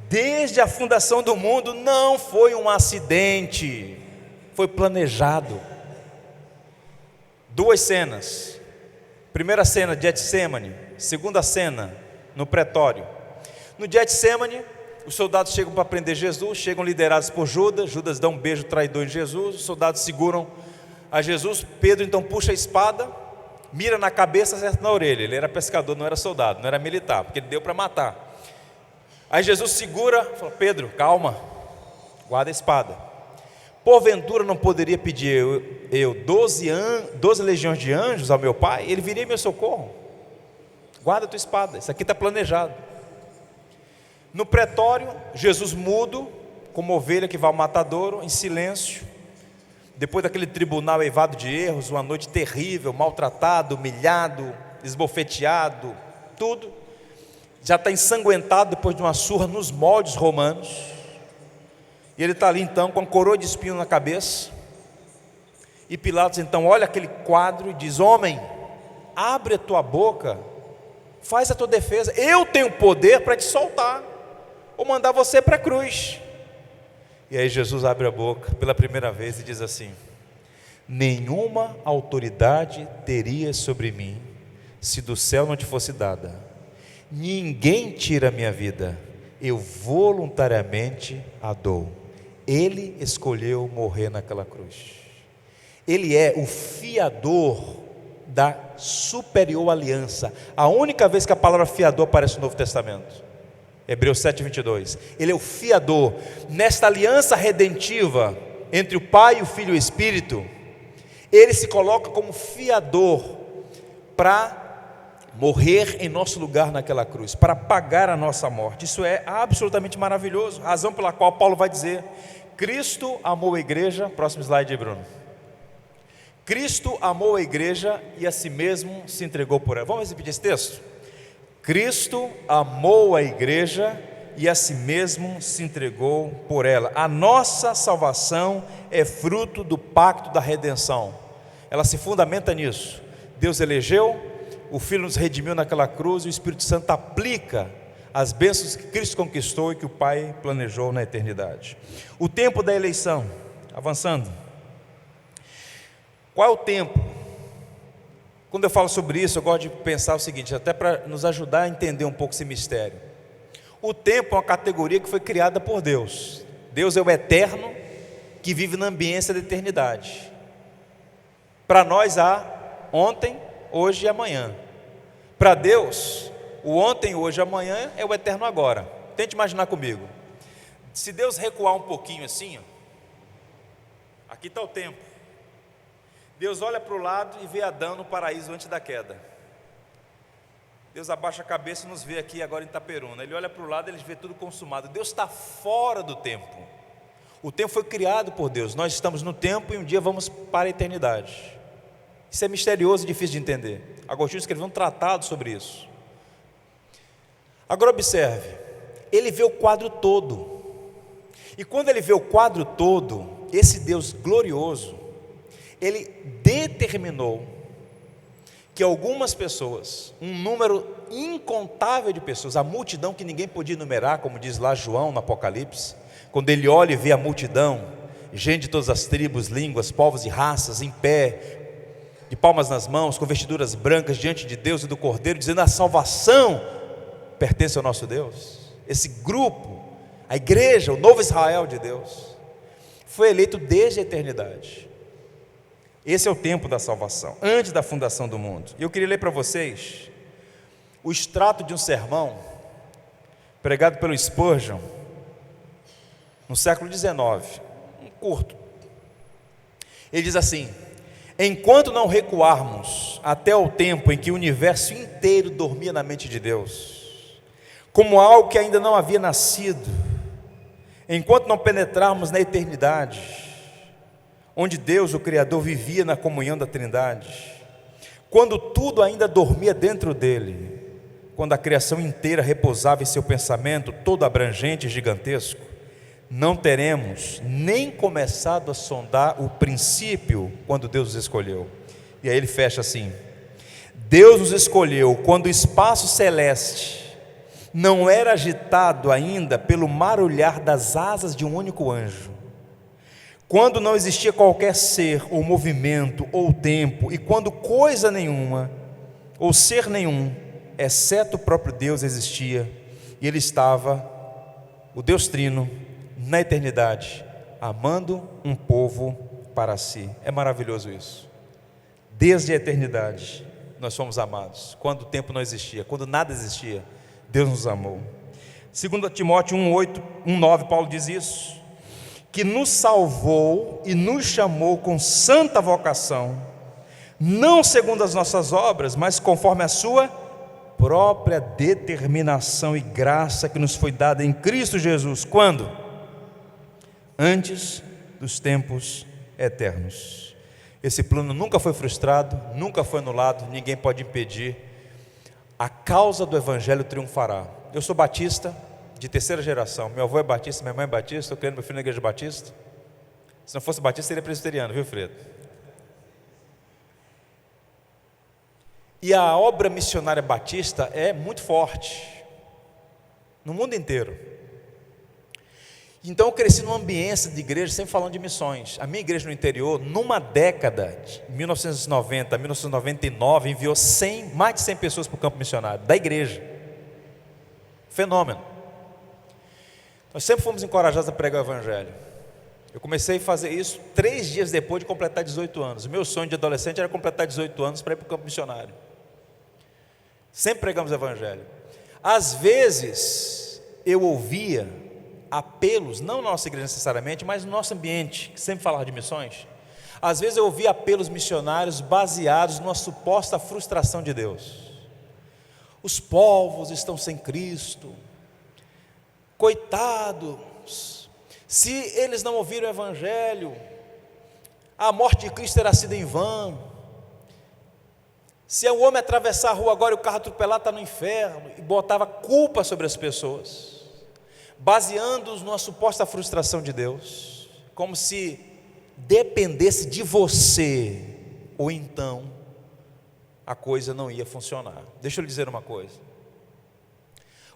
Desde a fundação do mundo. Não foi um acidente, foi planejado. Duas cenas. Primeira cena, Getsemane. Segunda cena, no pretório. No Getsemane, os soldados chegam para prender Jesus, chegam liderados por Judas. Judas dá um beijo traidor em Jesus, os soldados seguram a Jesus. Pedro então puxa a espada, mira na cabeça, acerta na orelha. Ele era pescador, não era soldado, não era militar, porque ele deu para matar. Aí Jesus segura, fala: Pedro, calma, guarda a espada. Porventura não poderia pedir eu 12 legiões de anjos ao meu Pai? Ele viria em meu socorro. Guarda a tua espada, isso aqui está planejado. No pretório, Jesus mudo, como ovelha que vai ao matadouro, em silêncio. Depois daquele tribunal eivado de erros, uma noite terrível, maltratado, humilhado, esbofeteado, tudo. Já está ensanguentado depois de uma surra nos moldes romanos. E ele está ali então com a coroa de espinho na cabeça. E Pilatos então olha aquele quadro e diz: homem, abre a tua boca, faz a tua defesa. Eu tenho poder para te soltar ou mandar você para a cruz. E aí Jesus abre a boca pela primeira vez e diz assim: nenhuma autoridade teria sobre mim se do céu não te fosse dada. Ninguém tira a minha vida, eu voluntariamente a dou. Ele escolheu morrer naquela cruz. Ele é o fiador da superior aliança. A única vez que a palavra fiador aparece no Novo Testamento, Hebreus 7:22. Ele é o fiador. Nesta aliança redentiva entre o Pai, o Filho e o Espírito, ele se coloca como fiador para morrer em nosso lugar naquela cruz, para pagar a nossa morte. Isso é absolutamente maravilhoso. Razão pela qual Paulo vai dizer: Cristo amou a igreja. Próximo slide aí, Bruno. Cristo amou a igreja e a si mesmo se entregou por ela. Vamos repetir esse texto? Cristo amou a igreja e a si mesmo se entregou por ela. A nossa salvação é fruto do pacto da redenção. Ela se fundamenta nisso. Deus elegeu, o Filho nos redimiu naquela cruz, e o Espírito Santo aplica as bênçãos que Cristo conquistou e que o Pai planejou na eternidade. O tempo da eleição, avançando. Qual é o tempo? Quando eu falo sobre isso, eu gosto de pensar o seguinte, até para nos ajudar a entender um pouco esse mistério. O tempo é uma categoria que foi criada por Deus. Deus é o eterno que vive na ambiência da eternidade. Para nós há ontem, hoje e amanhã. Para Deus, o ontem, hoje e amanhã é o eterno agora. Tente imaginar comigo. Se Deus recuar um pouquinho assim, ó, aqui está o tempo. Deus olha para o lado e vê Adão no paraíso antes da queda. Deus abaixa a cabeça e nos vê aqui agora em Itaperuna. Ele olha para o lado e ele vê tudo consumado. Deus está fora do tempo. O tempo foi criado por Deus. Nós estamos no tempo e um dia vamos para a eternidade. Isso é misterioso e difícil de entender. Agostinho escreveu um tratado sobre isso. Agora observe, ele vê o quadro todo. E quando ele vê o quadro todo, esse Deus glorioso, ele determinou que algumas pessoas, um número incontável de pessoas, a multidão que ninguém podia enumerar, como diz lá João no Apocalipse, quando ele olha e vê a multidão, gente de todas as tribos, línguas, povos e raças, em pé, de palmas nas mãos, com vestiduras brancas diante de Deus e do Cordeiro, dizendo: a salvação pertence ao nosso Deus. Esse grupo, a igreja, o novo Israel de Deus, foi eleito desde a eternidade. Esse é o tempo da salvação, antes da fundação do mundo. E eu queria ler para vocês o extrato de um sermão pregado pelo Spurgeon no século XIX, um curto. Ele diz assim: enquanto não recuarmos até o tempo em que o universo inteiro dormia na mente de Deus, como algo que ainda não havia nascido, enquanto não penetrarmos na eternidade, onde Deus, o Criador, vivia na comunhão da Trindade, quando tudo ainda dormia dentro dele, quando a criação inteira repousava em seu pensamento todo abrangente e gigantesco, não teremos nem começado a sondar o princípio quando Deus nos escolheu. E aí ele fecha assim: Deus nos escolheu quando o espaço celeste não era agitado ainda pelo marulhar das asas de um único anjo, quando não existia qualquer ser ou movimento ou tempo, e quando coisa nenhuma ou ser nenhum, exceto o próprio Deus, existia, e Ele estava, o Deus Trino, na eternidade, amando um povo para si. É maravilhoso isso. Desde a eternidade nós fomos amados. Quando o tempo não existia, quando nada existia, Deus nos amou. 2 Timóteo 1:8, 1:9, Paulo diz isso: que nos salvou e nos chamou com santa vocação, não segundo as nossas obras, mas conforme a sua própria determinação e graça que nos foi dada em Cristo Jesus. Quando? Antes dos tempos eternos. Esse plano nunca foi frustrado, nunca foi anulado, ninguém pode impedir. A causa do Evangelho triunfará. Eu sou batista de terceira geração, meu avô é batista, minha mãe é batista, estou criando meu filho na igreja batista. Se não fosse batista, seria presbiteriano, viu, Fredo? E a obra missionária batista é muito forte no mundo inteiro. Então eu cresci numa ambiência de igreja sempre falando de missões. A minha igreja no interior, numa década, de 1990 a 1999, enviou mais de 100 pessoas para o campo missionário, da igreja. Fenômeno. Nós sempre fomos encorajados a pregar o Evangelho. Eu comecei a fazer isso 3 dias depois de completar 18 anos. O meu sonho de adolescente era completar 18 anos para ir para o campo missionário. Sempre pregamos o Evangelho. Às vezes eu ouvia apelos, não na nossa igreja necessariamente, mas no nosso ambiente, que sempre falava de missões. Às vezes eu ouvia apelos missionários baseados numa suposta frustração de Deus. Os povos estão sem Cristo, coitados, se eles não ouviram o Evangelho, a morte de Cristo terá sido em vão. Se o homem atravessar a rua agora e o carro atropelado está no inferno, e botava culpa sobre as pessoas, baseando-os numa suposta frustração de Deus, como se dependesse de você, ou então a coisa não ia funcionar. Deixa eu lhe dizer uma coisa: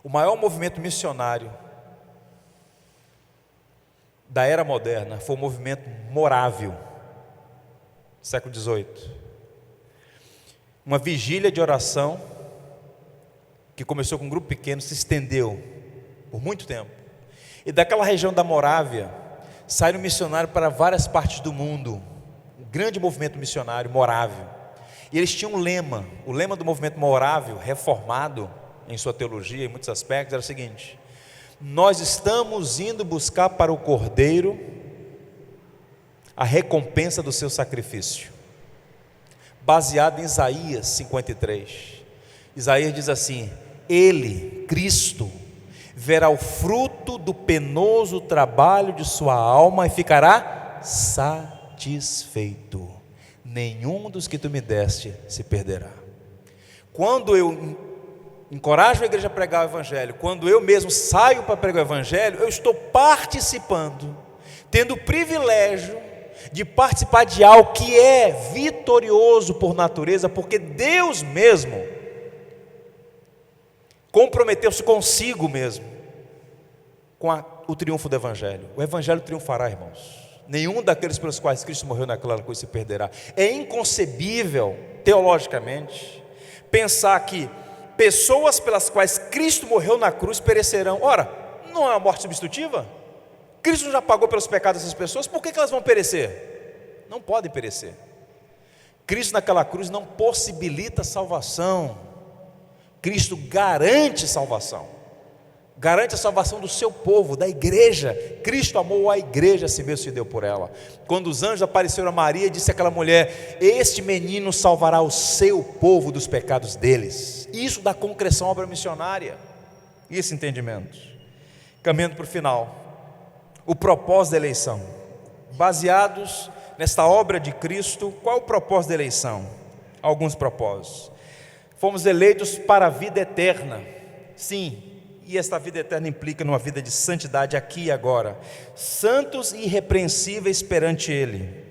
o maior movimento missionário da era moderna foi o movimento morávio, século XVIII. Uma vigília de oração que começou com um grupo pequeno, se estendeu por muito tempo, e daquela região da Morávia saíram missionários para várias partes do mundo, um grande movimento missionário morávio, e eles tinham um lema. O lema do movimento morávio, reformado em sua teologia, em muitos aspectos, era o seguinte: nós estamos indo buscar para o Cordeiro a recompensa do seu sacrifício, baseado em Isaías 53. Isaías diz assim: Ele, Cristo, verá o fruto do penoso trabalho de sua alma e ficará satisfeito. Nenhum dos que tu me deste se perderá. Quando eu encorajo a igreja a pregar o Evangelho, quando eu mesmo saio para pregar o Evangelho, eu estou participando, tendo o privilégio de participar de algo que é vitorioso por natureza, porque Deus mesmo comprometeu-se consigo mesmo com o triunfo do Evangelho. O Evangelho triunfará, irmãos. Nenhum daqueles pelos quais Cristo morreu naquela cruz se perderá. É inconcebível, teologicamente, pensar que pessoas pelas quais Cristo morreu na cruz perecerão. Ora, não é uma morte substitutiva? Cristo já pagou pelos pecados dessas pessoas, por que elas vão perecer? Não podem perecer. Cristo naquela cruz não possibilita salvação, Cristo garante salvação, garante a salvação do seu povo, da igreja. Cristo amou a igreja, assim mesmo se deu por ela. Quando os anjos apareceram a Maria, disse àquela mulher: este menino salvará o seu povo dos pecados deles. Isso dá concreção à obra missionária, esse entendimento. Caminhando para o final, o propósito da eleição, baseados nesta obra de Cristo. Qual é o propósito da eleição? Alguns propósitos. Fomos eleitos para a vida eterna, sim, e esta vida eterna implica numa vida de santidade aqui e agora, santos e irrepreensíveis perante Ele.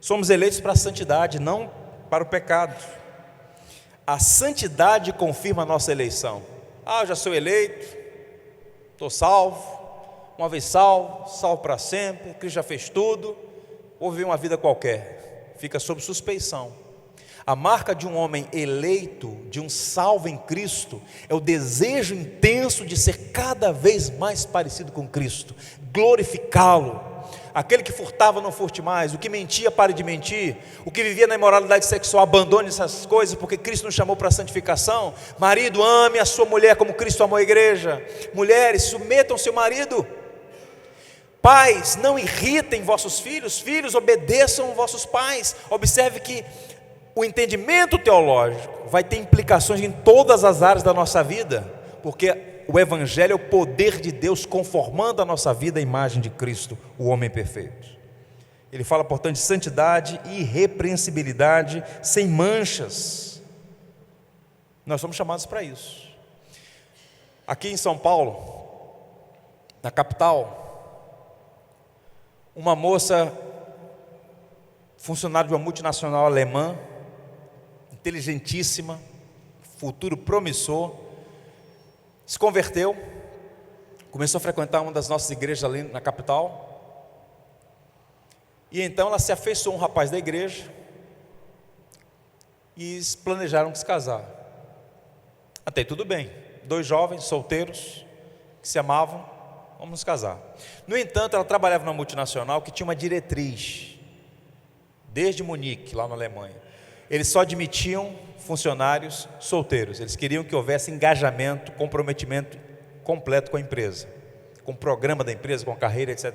Somos eleitos para a santidade, não para o pecado. A santidade confirma a nossa eleição. Eu já sou eleito, estou salvo, uma vez salvo, salvo para sempre, Cristo já fez tudo, vou viver uma vida qualquer. Fica sob suspeição. A marca de um homem eleito, de um salvo em Cristo, é o desejo intenso de ser cada vez mais parecido com Cristo, glorificá-lo. Aquele que furtava, não furte mais; o que mentia, pare de mentir; o que vivia na imoralidade sexual, abandone essas coisas, porque Cristo nos chamou para a santificação. Marido, ame a sua mulher como Cristo amou a igreja. Mulheres, submetam seu marido. Pais, não irritem vossos filhos; filhos, obedeçam vossos pais. Observe que o entendimento teológico vai ter implicações em todas as áreas da nossa vida, porque o Evangelho é o poder de Deus conformando a nossa vida à imagem de Cristo, o homem perfeito. Ele fala, portanto, de santidade e irrepreensibilidade, sem manchas. Nós somos chamados para isso. Aqui em São Paulo, na capital, uma moça, funcionária de uma multinacional alemã, inteligentíssima, futuro promissor, se converteu, começou a frequentar uma das nossas igrejas ali na capital, e então ela se afeiçoou a um rapaz da igreja, e planejaram se casar. Até aí tudo bem, 2 jovens solteiros, que se amavam, vamos nos casar. No entanto, ela trabalhava numa multinacional que tinha uma diretriz, desde Munique, lá na Alemanha. Eles só admitiam funcionários solteiros. Eles queriam que houvesse engajamento, comprometimento completo com a empresa, com o programa da empresa, com a carreira, etc.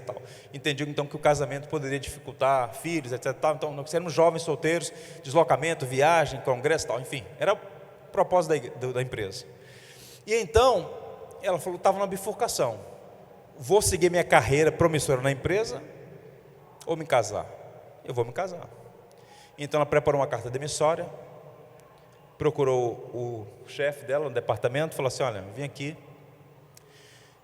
Entendiam então que o casamento poderia dificultar filhos, etc. Então nós éramos jovens solteiros, deslocamento, viagem, congresso, tal. Enfim, era o propósito da empresa. E então ela falou, estava numa bifurcação: vou seguir minha carreira promissora na empresa ou me casar? Eu vou me casar. Então ela preparou uma carta demissória, procurou o chefe dela no departamento, falou assim: olha, vim aqui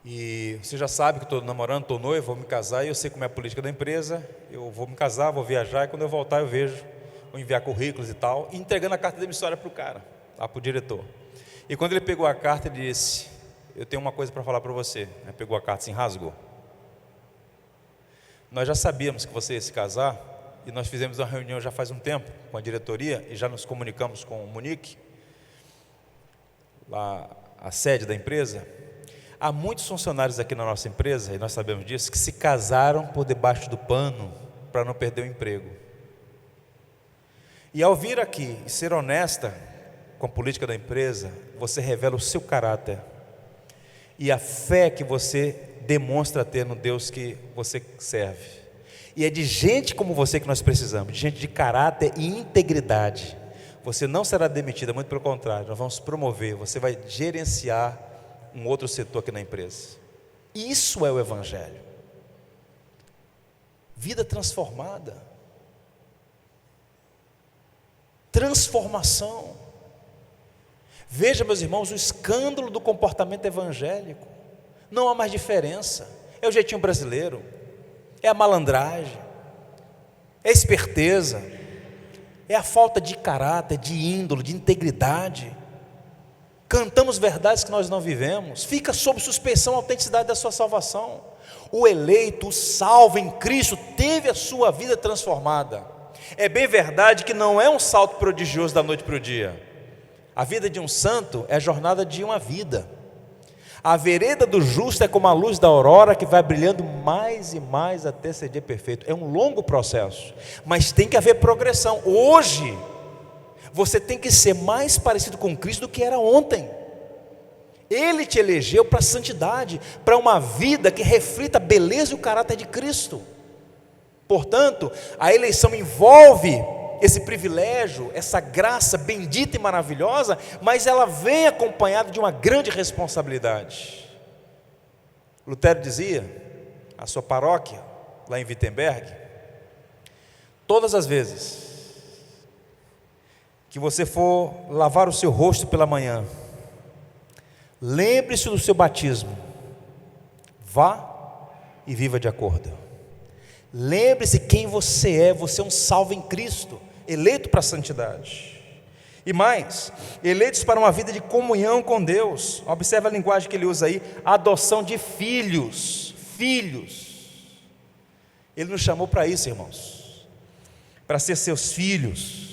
e você já sabe que estou namorando, estou noivo, vou me casar, e eu sei como é a política da empresa, eu vou me casar, vou viajar, e quando eu voltar eu vejo, vou enviar currículos e tal, e entregando a carta demissória para o cara, lá para o diretor. E quando ele pegou a carta, ele disse: eu tenho uma coisa para falar para você. Aí pegou a carta e assim, rasgou. Nós já sabíamos que você ia se casar, e nós fizemos uma reunião já faz um tempo com a diretoria, e já nos comunicamos com o Munique, lá a sede da empresa. Há muitos funcionários aqui na nossa empresa, e nós sabemos disso, que se casaram por debaixo do pano para não perder o emprego. E ao vir aqui e ser honesta com a política da empresa, você revela o seu caráter e a fé que você demonstra ter no Deus que você serve. E é de gente como você que nós precisamos, de gente de caráter e integridade. Você não será demitida, muito pelo contrário, nós vamos promover, você vai gerenciar um outro setor aqui na empresa. Isso é o Evangelho. Vida transformada. Transformação. Veja, meus irmãos, o escândalo do comportamento evangélico. Não há mais diferença. É o jeitinho brasileiro, é a malandragem, é a esperteza, é a falta de caráter, de índole, de integridade. Cantamos verdades que nós não vivemos. Fica sob suspeição a autenticidade da sua salvação. O eleito, o salvo em Cristo, teve a sua vida transformada. É bem verdade que não é um salto prodigioso da noite para o dia. A vida de um santo é a jornada de uma vida. A vereda do justo é como a luz da aurora que vai brilhando mais e mais até ser dia perfeito. É um longo processo, mas tem que haver progressão. Hoje, você tem que ser mais parecido com Cristo do que era ontem. Ele te elegeu para a santidade, para uma vida que reflita a beleza e o caráter de Cristo. Portanto, a eleição envolve esse privilégio, essa graça bendita e maravilhosa, mas ela vem acompanhada de uma grande responsabilidade. Lutero dizia, a sua paróquia, lá em Wittenberg, todas as vezes que você for lavar o seu rosto pela manhã, lembre-se do seu batismo, vá e viva de acordo. Lembre-se quem você é um salvo em Cristo, eleito para a santidade. E mais, eleitos para uma vida de comunhão com Deus. Observe a linguagem que ele usa aí, adoção de filhos. Ele nos chamou para isso, irmãos, para ser seus filhos.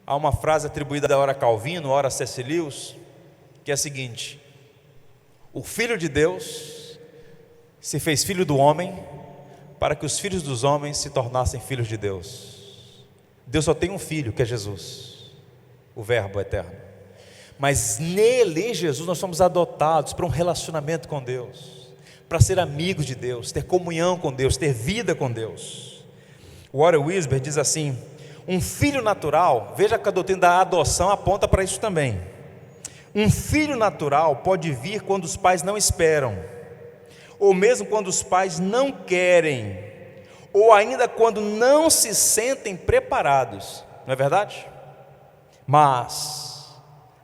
Há uma frase atribuída a Ora Calvino, Ora C.S. Lewis, que é a seguinte: o Filho de Deus se fez filho do homem para que os filhos dos homens se tornassem filhos de Deus. Deus só tem um filho, que é Jesus, o Verbo eterno. Mas nele, em Jesus, nós somos adotados para um relacionamento com Deus, para ser amigos de Deus, ter comunhão com Deus, ter vida com Deus. O Warren Wiersbe diz assim: um filho natural, veja que a doutrina da adoção aponta para isso também. Um filho natural pode vir quando os pais não esperam, ou mesmo quando os pais não querem, ou ainda quando não se sentem preparados, não é verdade? Mas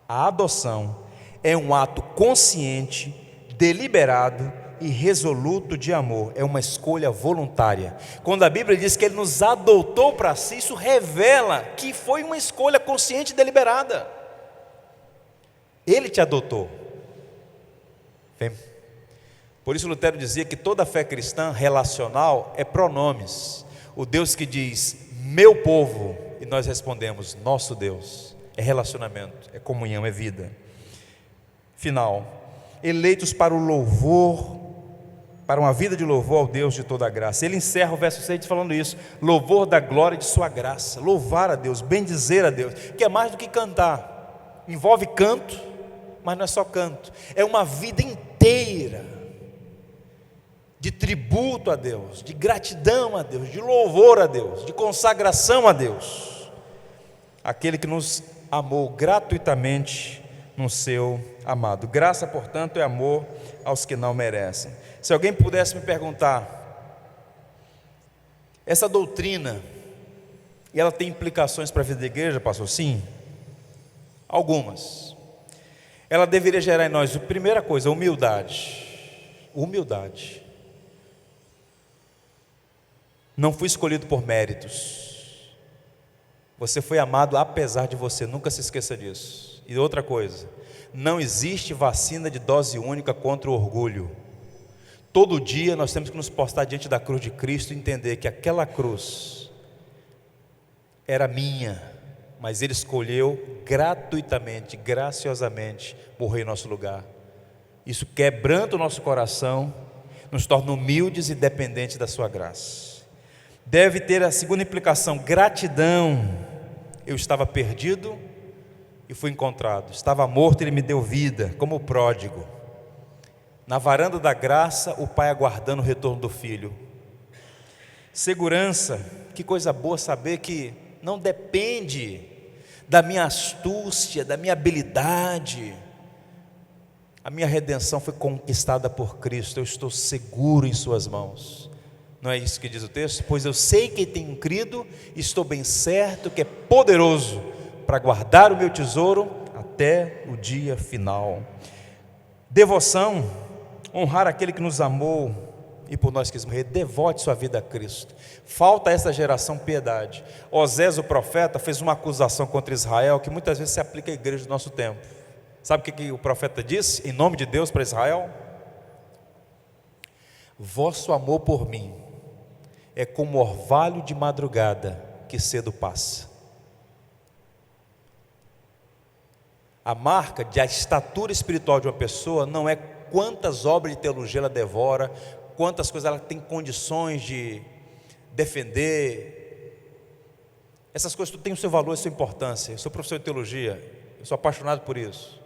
a adoção é um ato consciente, deliberado e resoluto de amor, é uma escolha voluntária. Quando a Bíblia diz que Ele nos adotou para si, isso revela que foi uma escolha consciente e deliberada. Ele te adotou. Bem, por isso Lutero dizia que toda fé cristã relacional é pronomes. O Deus que diz meu povo, e nós respondemos nosso Deus, é relacionamento, é comunhão, é vida. Final, eleitos para o louvor, para uma vida de louvor ao Deus de toda a graça. Ele encerra o verso 6 falando isso: louvor da glória de sua graça. Louvar a Deus, bendizer a Deus, que é mais do que cantar. Envolve canto, mas não é só canto, é uma vida inteira de tributo a Deus, de gratidão a Deus, de louvor a Deus, de consagração a Deus, aquele que nos amou gratuitamente no seu amado. Graça, portanto, é amor aos que não merecem. Se alguém pudesse me perguntar, essa doutrina, e ela tem implicações para a vida da igreja, pastor? Sim, algumas. Ela deveria gerar em nós, a primeira coisa, humildade. Não fui escolhido por méritos, você foi amado apesar de você, nunca se esqueça disso. E outra coisa, não existe vacina de dose única contra o orgulho. Todo dia nós temos que nos postar diante da cruz de Cristo e entender que aquela cruz era minha, mas Ele escolheu gratuitamente, graciosamente morrer em nosso lugar. Isso quebranta o nosso coração, nos torna humildes e dependentes da sua graça. Deve ter a segunda implicação, gratidão. Eu estava perdido e fui encontrado, estava morto e Ele me deu vida, como o pródigo. Na varanda da graça, o pai aguardando o retorno do filho. Segurança, que coisa boa saber que não depende da minha astúcia, da minha habilidade. A minha redenção foi conquistada por Cristo, eu estou seguro em suas mãos. Não é isso que diz o texto? Pois eu sei que tenho crido, estou bem certo que é poderoso para guardar o meu tesouro até o dia final. Devoção, honrar aquele que nos amou e por nós quis morrer. Devote sua vida a Cristo. Falta a essa geração piedade. Osés, o profeta, fez uma acusação contra Israel que muitas vezes se aplica à igreja do nosso tempo. Sabe o que o profeta disse em nome de Deus para Israel? Vosso amor por mim é como orvalho de madrugada que cedo passa. A marca da estatura espiritual de uma pessoa não é quantas obras de teologia ela devora, quantas coisas ela tem condições de defender. Essas coisas tudo têm o seu valor e a sua importância. Eu sou professor de teologia, eu sou apaixonado por isso.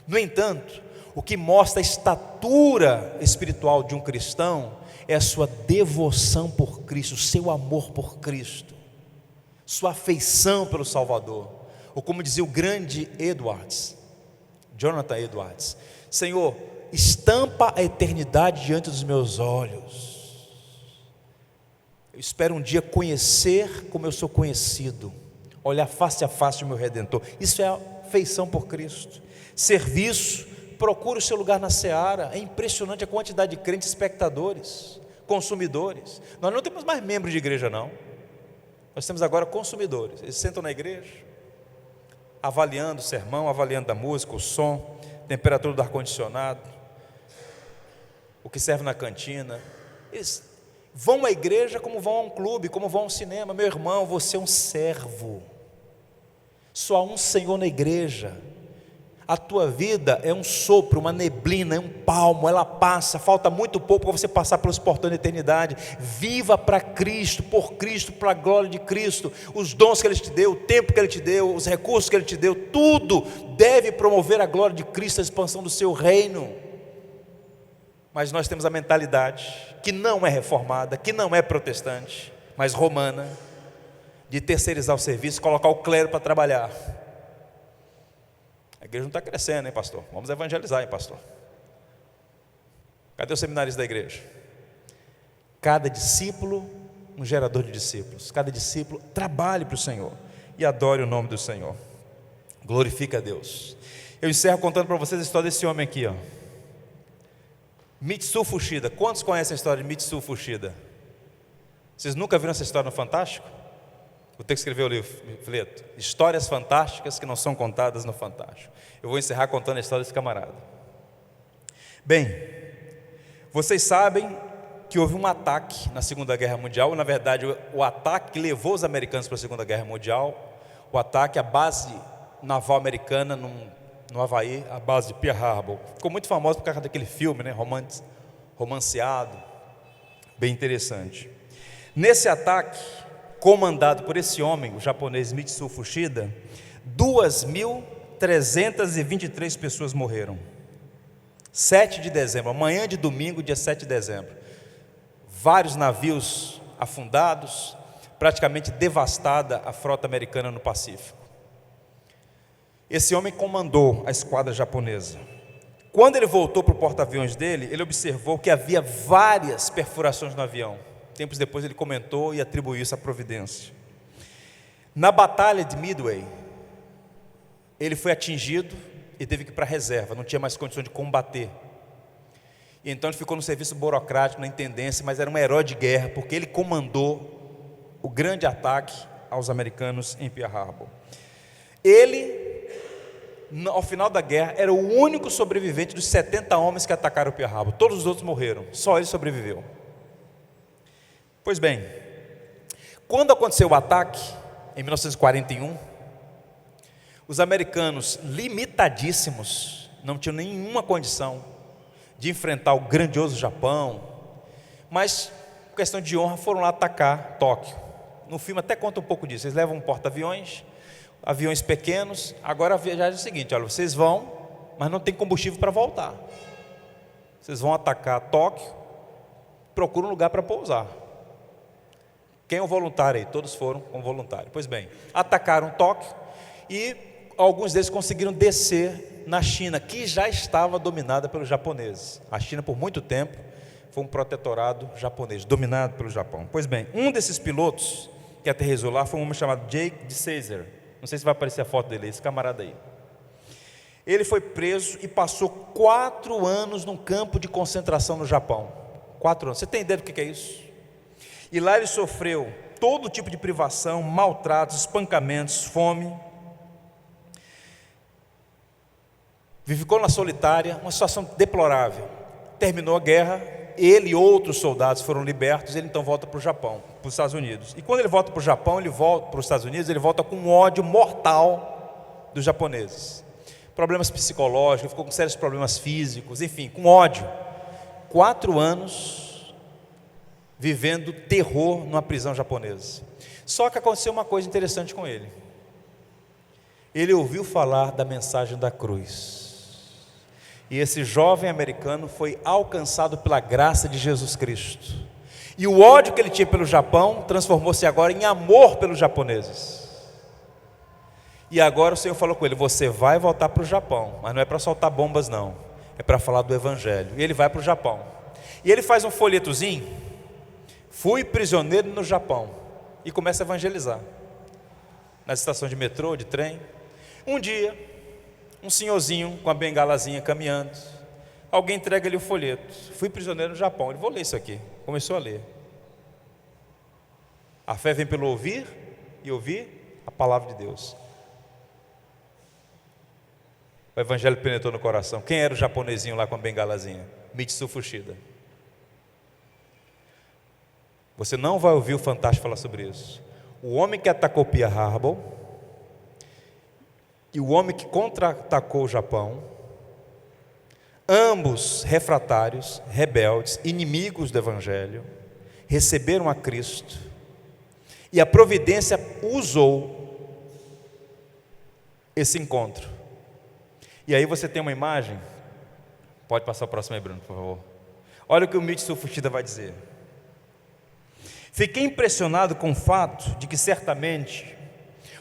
No entanto, o que mostra a estatura espiritual de um cristão é a sua devoção por Cristo, o seu amor por Cristo, sua afeição pelo Salvador. Ou como dizia o grande Jonathan Edwards: Senhor, estampa a eternidade diante dos meus olhos. Eu espero um dia conhecer como eu sou conhecido, olhar face a face do meu Redentor. Isso é afeição por Cristo. Serviço, procure o seu lugar na seara. É impressionante a quantidade de crentes, espectadores, consumidores. Nós não temos mais membros de igreja, não. Nós temos agora consumidores. Eles sentam na igreja, avaliando o sermão, avaliando a música, o som, temperatura do ar-condicionado, o que serve na cantina. Eles vão à igreja como vão a um clube, como vão a um cinema. Meu irmão, você é um servo. Só há um Senhor na igreja. A tua vida é um sopro, uma neblina, é um palmo, ela passa, falta muito pouco para você passar pelos portões da eternidade. Viva para Cristo, por Cristo, para a glória de Cristo. Os dons que Ele te deu, o tempo que Ele te deu, os recursos que Ele te deu, tudo deve promover a glória de Cristo, a expansão do seu reino. Mas nós temos a mentalidade, que não é reformada, que não é protestante, mas romana, de terceirizar o serviço, colocar o clero para trabalhar. A igreja não está crescendo, hein, pastor? Vamos evangelizar, hein, pastor? Cadê os seminaristas da igreja? Cada discípulo, um gerador de discípulos. Cada discípulo trabalhe para o Senhor e adore o nome do Senhor. Glorifica a Deus. Eu encerro contando para vocês a história desse homem aqui, ó. Mitsu Fuchida. Quantos conhecem a história de Mitsu Fuchida? Vocês nunca viram essa história no Fantástico? Vou ter que escrever o livro, Histórias Fantásticas que não são contadas no Fantástico. Eu vou encerrar contando a história desse camarada. Bem, vocês sabem que houve um ataque na Segunda Guerra Mundial. Na verdade, o ataque que levou os americanos para a Segunda Guerra Mundial, o ataque à base naval americana no Havaí, a base de Pearl Harbor. Ficou muito famoso por causa daquele filme, né, romanceado, bem interessante. Nesse ataque, comandado por esse homem, o japonês Mitsu Fuchida, 2.323 pessoas morreram. 7 de dezembro, amanhã de domingo, dia 7 de dezembro. Vários navios afundados, praticamente devastada a frota americana no Pacífico. Esse homem comandou a esquadra japonesa. Quando ele voltou para o porta-aviões dele, ele observou que havia várias perfurações no avião. Tempos depois ele comentou e atribuiu isso à providência. Na batalha de Midway, ele foi atingido e teve que ir para a reserva, não tinha mais condição de combater. E então ele ficou no serviço burocrático, na intendência, mas era um herói de guerra, porque ele comandou o grande ataque aos americanos em Pearl Harbor. Ele, ao final da guerra, era o único sobrevivente dos 70 homens que atacaram Pearl Harbor. Todos os outros morreram, só ele sobreviveu. Pois bem, quando aconteceu o ataque, em 1941, os americanos, limitadíssimos, não tinham nenhuma condição de enfrentar o grandioso Japão, mas, por questão de honra, foram lá atacar Tóquio. No filme até conta um pouco disso. Eles levam um porta-aviões, aviões pequenos. Agora a viagem é o seguinte: olha, vocês vão, mas não tem combustível para voltar. Vocês vão atacar Tóquio, procuram um lugar para pousar. Quem é o voluntário aí? Todos foram como voluntário. Pois bem, atacaram Tóquio e alguns deles conseguiram descer na China, que já estava dominada pelos japoneses. A China, por muito tempo, foi um protetorado japonês, dominado pelo Japão. Pois bem, um desses pilotos que aterrissou lá foi um homem chamado Jake de Caesar. Não sei se vai aparecer a foto dele, esse camarada aí. Ele foi preso e passou 4 anos num campo de concentração no Japão. 4 anos. Você tem ideia do que é isso? E lá ele sofreu todo tipo de privação, maltratos, espancamentos, fome. Ficou na solitária, uma situação deplorável. Terminou a guerra, ele e outros soldados foram libertos. Ele então volta para o Japão, para os Estados Unidos. E quando ele volta para o Japão, ele volta para os Estados Unidos, ele volta com um ódio mortal dos japoneses. problemas psicológicos, ficou com sérios problemas físicos, enfim, com ódio. 4 anos vivendo terror numa prisão japonesa. Só que aconteceu uma coisa interessante com ele. Ele ouviu falar da mensagem da cruz. E esse jovem americano foi alcançado pela graça de Jesus Cristo. E o ódio que ele tinha pelo Japão transformou-se agora em amor pelos japoneses. E agora o Senhor falou com ele: você vai voltar para o Japão, mas não é para soltar bombas não, é para falar do Evangelho. E ele vai para o Japão. E ele faz um folhetozinho: fui prisioneiro no Japão, e começa a evangelizar nas estações de metrô, de trem. Um dia, um senhorzinho com a bengalazinha caminhando, alguém entrega-lhe o folheto: fui prisioneiro no Japão. Ele: vou ler isso aqui. Começou a ler. A fé vem pelo ouvir, e ouvir a palavra de Deus. O Evangelho penetrou no coração. Quem era o japonesinho lá com a bengalazinha? Mitsu Fuchida. Você não vai ouvir o Fantástico falar sobre isso. O homem que atacou Pearl Harbor e o homem que contra-atacou o Japão, ambos refratários, rebeldes, inimigos do Evangelho, receberam a Cristo, e a providência usou esse encontro. E aí você tem uma imagem. Pode passar o próximo aí, Bruno, por favor. Olha o que o Mitsu Fuchida vai dizer: fiquei impressionado com o fato de que certamente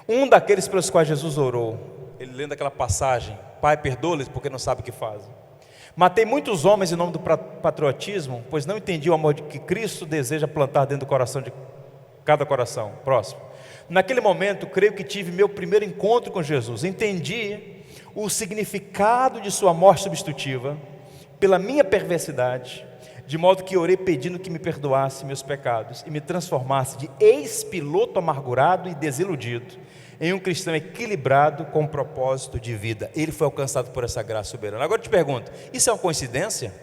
um daqueles pelos quais Jesus orou, ele lendo aquela passagem: Pai, perdoa-lhes porque não sabem o que fazem. Matei muitos homens em nome do patriotismo, pois não entendi o amor que Cristo deseja plantar dentro do coração de cada coração. Próximo. Naquele momento, creio que tive meu primeiro encontro com Jesus. Entendi o significado de sua morte substitutiva pela minha perversidade, de modo que orei pedindo que me perdoasse meus pecados e me transformasse de ex-piloto amargurado e desiludido em um cristão equilibrado com um propósito de vida. Ele foi alcançado por essa graça soberana. Agora eu te pergunto: isso é uma coincidência?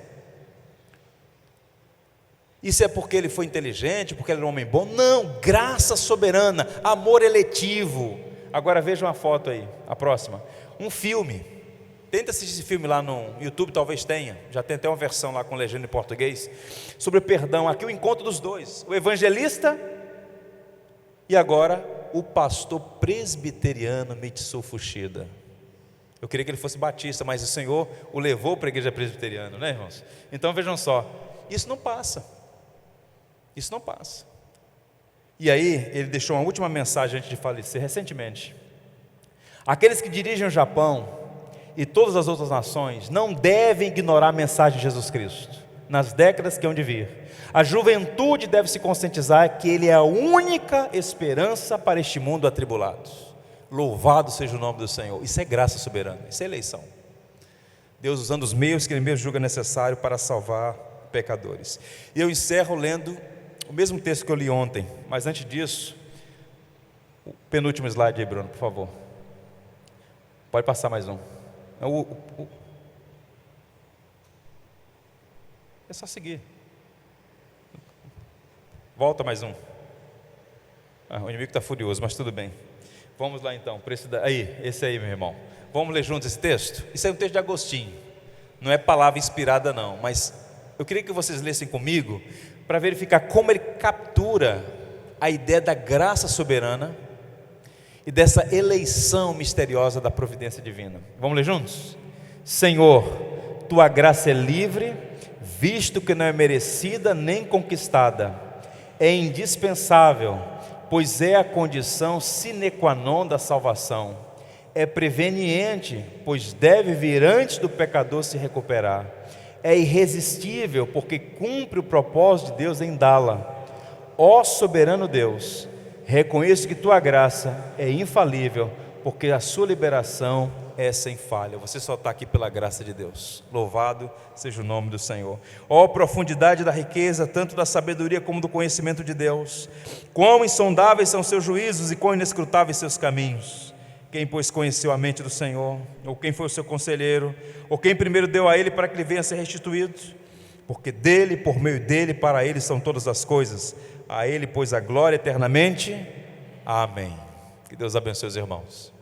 Isso é porque ele foi inteligente, porque ele era um homem bom? Não, graça soberana, amor eletivo. Agora veja uma foto aí, a próxima. Um filme. Tenta assistir esse filme lá no YouTube, talvez tenha. Já tem até uma versão lá com legenda em português, sobre o perdão. Aqui o encontro dos dois: o evangelista e agora o pastor presbiteriano Mitsu Fuchida. Eu queria que ele fosse batista, mas o Senhor o levou para a igreja presbiteriana, né, irmãos? Então vejam só, isso não passa. Isso não passa. E aí ele deixou uma última mensagem antes de falecer, recentemente: aqueles que dirigem o Japão e todas as outras nações não devem ignorar a mensagem de Jesus Cristo nas décadas que hão de vir. A juventude deve se conscientizar que Ele é a única esperança para este mundo atribulado. Louvado seja o nome do Senhor. Isso é graça soberana, isso é eleição. Deus usando os meios que Ele mesmo julga necessário para salvar pecadores. E eu encerro lendo o mesmo texto que eu li ontem, mas antes disso, o penúltimo slide aí, Bruno, por favor. Pode passar mais um. É só seguir. Volta mais um. O inimigo está furioso, mas tudo bem. Vamos lá então. Esse aí, meu irmão. Vamos ler juntos esse texto? Isso é um texto de Agostinho. Não é palavra inspirada não, mas eu queria que vocês lessem comigo para verificar como ele captura a ideia da graça soberana e dessa eleição misteriosa da providência divina. Vamos ler juntos? Senhor, tua graça é livre, visto que não é merecida nem conquistada. É indispensável, pois é a condição sine qua non da salvação. É preveniente, pois deve vir antes do pecador se recuperar. É irresistível, porque cumpre o propósito de Deus em dá-la. Ó soberano Deus, reconheço que tua graça é infalível, porque a sua liberação é sem falha. Você só está aqui pela graça de Deus. Louvado seja o nome do Senhor. Ó profundidade da riqueza, tanto da sabedoria como do conhecimento de Deus. Quão insondáveis são seus juízos e quão inescrutáveis seus caminhos. Quem, pois, conheceu a mente do Senhor? Ou quem foi o seu conselheiro? Ou quem primeiro deu a ele para que ele venha a ser restituído? Porque dele, por meio dele, para ele são todas as coisas. A ele, pois, a glória eternamente. Amém. Que Deus abençoe os irmãos.